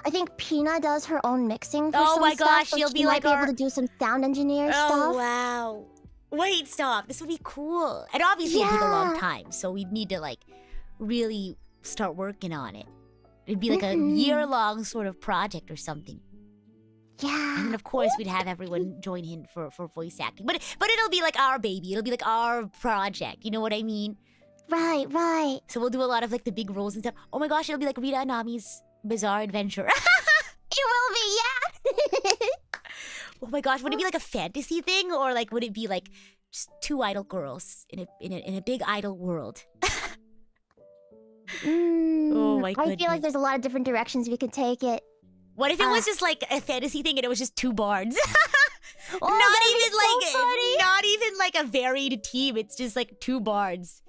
think Pina does her own mixing for Oh some my stuff, gosh, so she'll she be might like be our- able to do some sound engineer Oh stuff. wow! Wait, stop. This would be cool. And obviously it'd take a long Yeah. time, so we'd need to like really start working on it. It'd be like a year-long sort of project or something. Yeah. And then of course we'd have everyone join in for voice acting. But it'll be like our baby. It'll be like our project. You know what I mean? Right. So we'll do a lot of like the big roles and stuff. Oh my gosh, it'll be like Rita and Nami's bizarre adventure. It will be, yeah. Oh my gosh, would it be like a fantasy thing, or like would it be like just two idol girls in a big idol world? Oh my I feel goodness. like there's a lot of different directions we could take it. What if it was just like a fantasy thing and it was just two bards? Oh, that'd be so funny. Not even like a varied team. It's just like two bards.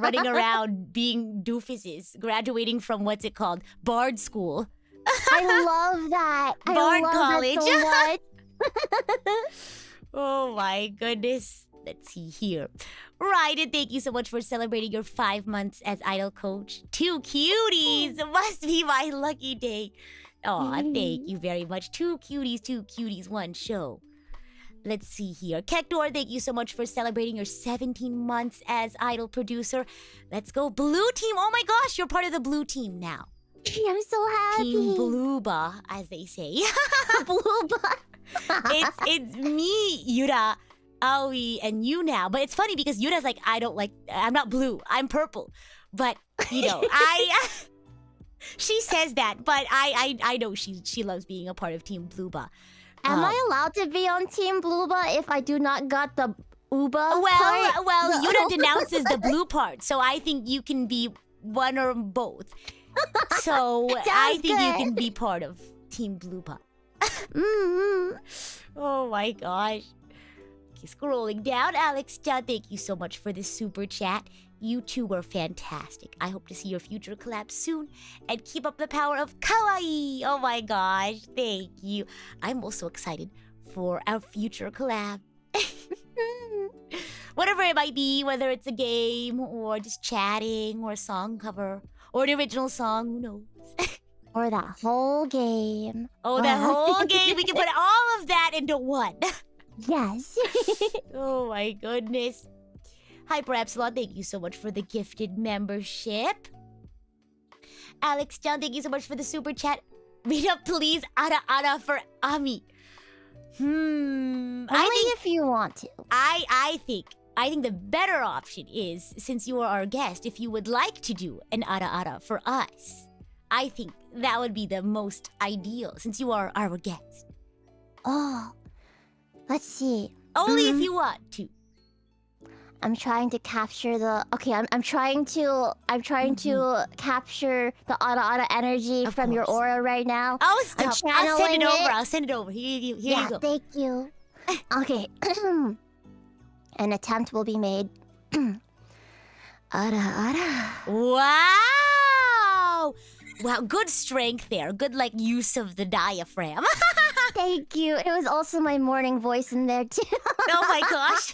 running around being doofuses, graduating from what's it called? Bard school. I love that. I Bard love college. that so much. Oh my goodness. Let's see here. Ryan, thank you so much for celebrating your 5 months as idol coach. 2 cuties. Must be my lucky day. Aw, thank you very much. 2 cuties, 1 show. Let's see here. Kektor, thank you so much for celebrating your 17 months as idol producer. Let's go blue team. Oh my gosh, you're part of the blue team now. I'm so happy. Team Blueba, as they say. Blueba. it's me, Yura, Aoi, and you now. But it's funny because Yura's like, I'm not blue, I'm purple. But, you know, she says that, but I know she loves being a part of Team Blueba. Am I allowed to be on Team Blueba if I do not got the Uba part? Well, Yura denounces the blue part, so I think you can be one or both. So I think you can be part of Team Blueba. Oh my gosh. Okay, scrolling down, Alex John, thank you so much for this super chat. You two were fantastic. I hope to see your future collab soon and keep up the power of kawaii. Oh my gosh, thank you. I'm also excited for our future collab. Whatever it might be, whether it's a game or just chatting or a song cover or an original song, who knows? Or that whole game. Oh, that whole game. We can put all of that into one. Yes. Oh my goodness. Hyper Epsilon, thank you so much for the gifted membership. Alex John, thank you so much for the super chat. Rita, please, ara for Ami. Only if you want to. I think the better option is, since you are our guest, if you would like to do an ara for us. I think that would be the most ideal, since you are our guest. Oh, let's see. Only if you want to. I'm trying to capture the. Okay, I'm trying to capture the Ara energy Of from your course. aura right now. Oh, stop. I'll send channeling it over. it. I'll send it over. Here Yeah, you go. thank you. Okay. An attempt will be made. Ara. Wow! Wow, good strength there. Good, use of the diaphragm. Thank you. It was also my morning voice in there too. Oh my gosh.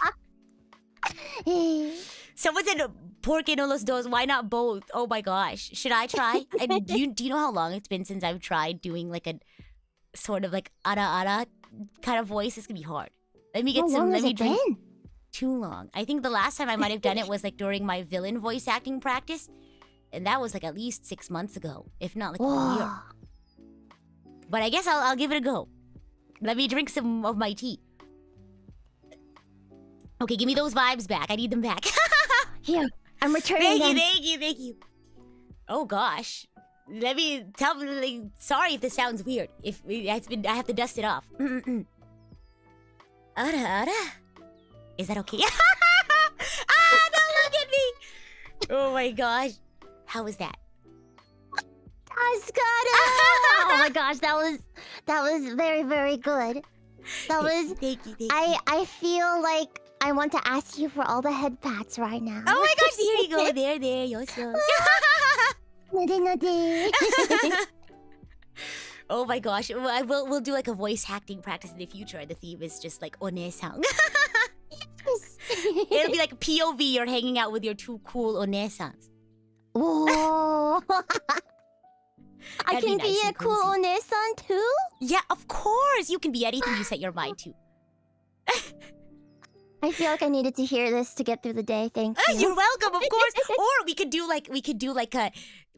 Someone said porque no los dos. Why not both? Oh my gosh. Should I try? And do you know how long it's been since I've tried doing a sort of ara kind of voice? It's gonna be hard. Let me get How some. long Let has me it drink. been? Too long. I think the last time I might have done it was during my villain voice acting practice, and that was at least 6 months ago, if not a year. Whoa. But I guess I'll give it a go. Let me drink some of my tea. Okay, give me those vibes back. I need them back. Here, I'm returning them. Thank you. Oh gosh. Let me tell me. Sorry if this sounds weird. I have to dust it off. Ara. Is that okay? Don't look at me. Oh my gosh. How was that? Oh my gosh, that was very, very good. That was. Thank you. I feel like I want to ask you for all the head pats right now. Oh my gosh, here you go. There. Yes. Nade. Oh my gosh. We'll do a voice acting practice in the future. The theme is just one-sang. It'll be POV, you're hanging out with your 2 cool onesans. Whoa. I That'd be can nice be a and cool cozy. onesan too? Yeah, of course. You can be anything you set your mind to. I feel like I needed to hear this to get through the day. Thank you. You're welcome, of course. Or we could do a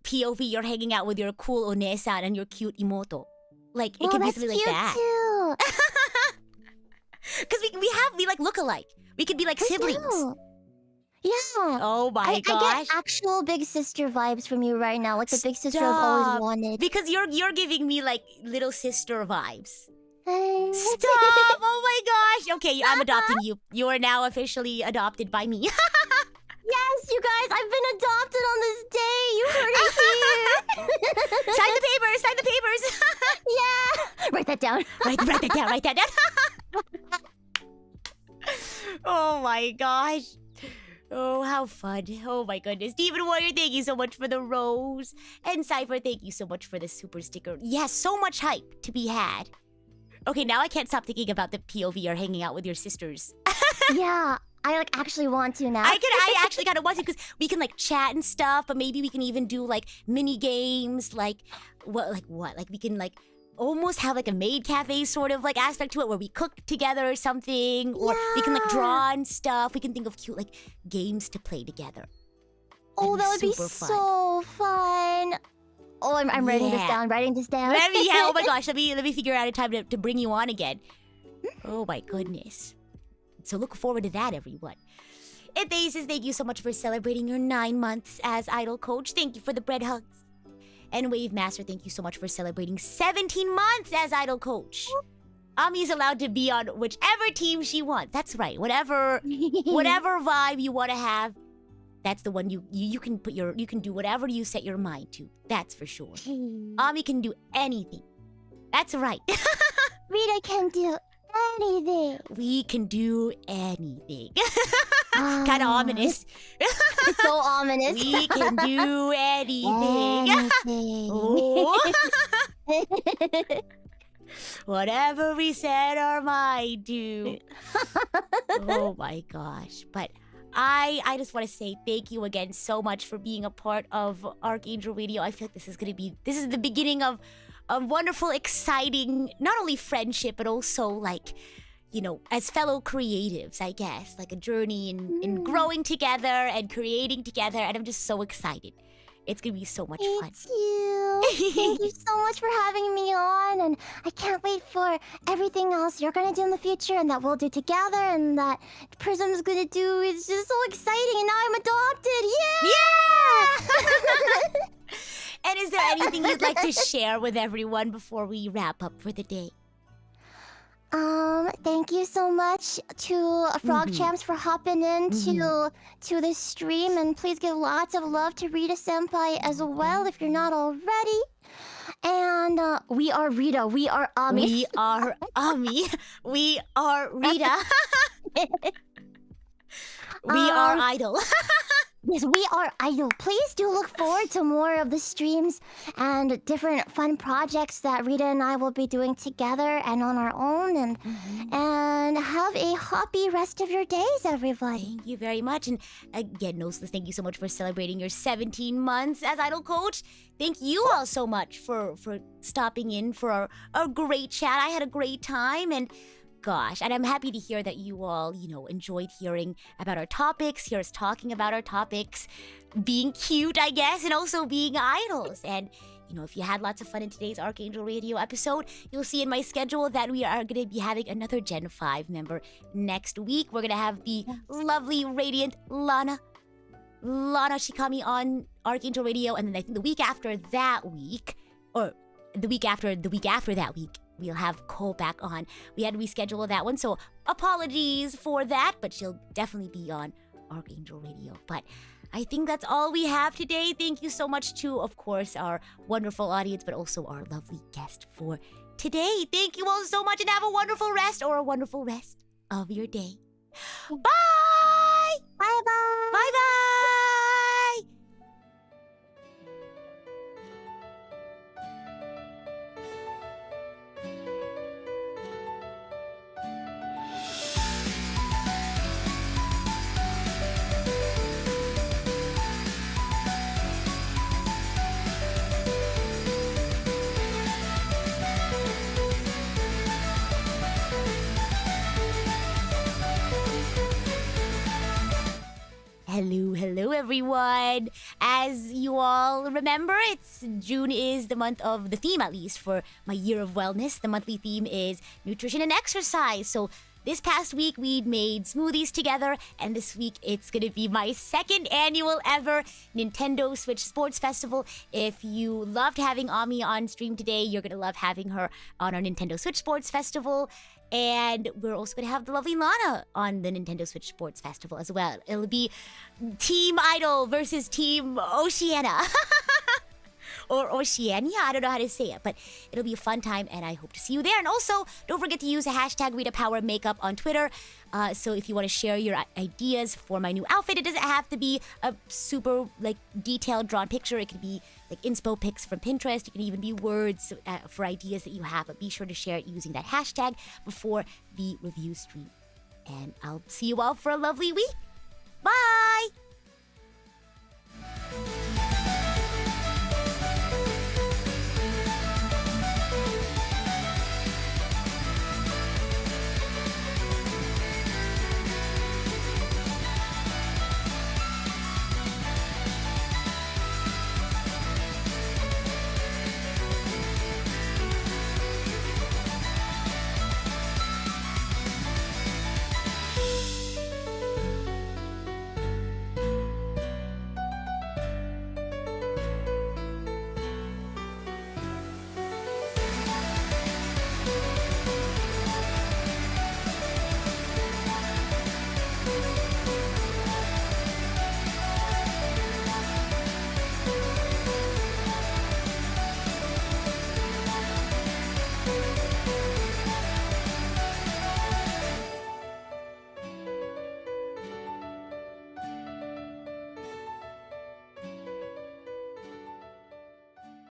POV, you're hanging out with your cool onesan and your cute imoto. It Oh, could be that's something cute like that. too. Because we look alike. We could be siblings. Too. Yeah. Oh my I gosh. get actual big sister vibes from you right now, the big sister I've always Stop. wanted. Because you're giving me little sister vibes. Hey. Stop! Oh my gosh. Okay, I'm adopting you. You are now officially adopted by me. Yes, you guys, I've been adopted on this day. You heard it here. Sign the papers. Yeah. Write that down. Write that down. Oh my gosh. Oh, how fun. Oh my goodness. Demon Warrior, thank you so much for the rose. And Cypher, thank you so much for the super sticker. Yes, so much hype to be had. Okay, now I can't stop thinking about the POV or hanging out with your sisters. Yeah, I like actually want to now. I actually kind of want to because we can like chat and stuff, but maybe we can even do like mini games, like what? Like we can like almost have like a maid cafe sort of like aspect to it where we cook together or something, or we can like draw and stuff. We can think of cute like games to play together. Oh, that would be super fun. so fun. Oh, I'm writing this down. Writing this down. Oh my gosh, let me figure out a time to bring you on again. Oh my goodness. So look forward to that, everyone. And they says thank you so much for celebrating your 9 months as Idol Coach. Thank you for the bread hugs. And Wave Master, thank you so much for celebrating 17 months as Idol Coach. Ami's allowed to be on whichever team she wants. That's right. Whatever vibe you want to have, that's the one you can put you can do whatever you set your mind to. That's for sure. Ami can do anything. That's right. Rita can do anything. We can do anything. Kind of ominous. It's so ominous. We can do anything. Oh. Whatever we set our mind to. Oh my gosh. But I just want to say thank you again so much for being a part of Archangel Radio. I feel like this is the beginning of a wonderful, exciting, not only friendship, but also like, you know, as fellow creatives, I guess, like a journey in growing together and creating together. And I'm just so excited. It's going to be so much fun. Thank you. Thank you so much for having me on. And I can't wait for everything else you're going to do in the future and that we'll do together and that Prism's going to do. It's just so exciting. And now I'm adopted. Yeah! And is there anything you'd like to share with everyone before we wrap up for the day? Thank you so much to Frog Champs for hopping in to this stream, and please give lots of love to Rita Senpai as well if you're not already. And we are Rita, we are Ami. We are Ami. We are Rita. We are Idol. Yes, we are Idol. Please do look forward to more of the streams and different fun projects that Rita and I will be doing together and on our own. And have a happy rest of your days, everybody. Thank you very much. And again, Noseless, thank you so much for celebrating your 17 months as Idol Coach. Thank you all so much for stopping in for our great chat. I had a great time, and gosh, and I'm happy to hear that you all, you know, enjoyed hearing about our topics, hear us talking about our topics, being cute, I guess, and also being idols. And, you know, if you had lots of fun in today's Archangel Radio episode, you'll see in my schedule that we are going to be having another Gen 5 member next week. We're going to have the lovely, radiant Lana Shikami on Archangel Radio, and then I think the week after that week, or the week after that week, we'll have Cole back on. We had to reschedule that one, so apologies for that, but she'll definitely be on Archangel Radio. But I think that's all we have today. Thank you so much to, of course, our wonderful audience, but also our lovely guest for today. Thank you all so much, and have a wonderful rest of your day. Bye! Bye-bye! Bye-bye! Hello everyone. As you all remember, June is the month of the theme, at least for my year of wellness. The monthly theme is nutrition and exercise. So this past week we made smoothies together, and this week it's gonna be my second annual ever Nintendo Switch Sports Festival. If you loved having Ami on stream today, you're gonna love having her on our Nintendo Switch Sports Festival. And we're also going to have the lovely Lana on the Nintendo Switch Sports Festival as well. It'll be Team Idol versus Team Oceania. or Oceania. I don't know how to say it, but it'll be a fun time, and I hope to see you there. And also, don't forget to use the hashtag #RitaPowerMakeup on Twitter. So if you want to share your ideas for my new outfit, it doesn't have to be a super detailed drawn picture. It could be inspo pics from Pinterest. It can even be words for ideas that you have. But be sure to share it using that hashtag before the review stream. And I'll see you all for a lovely week. Bye!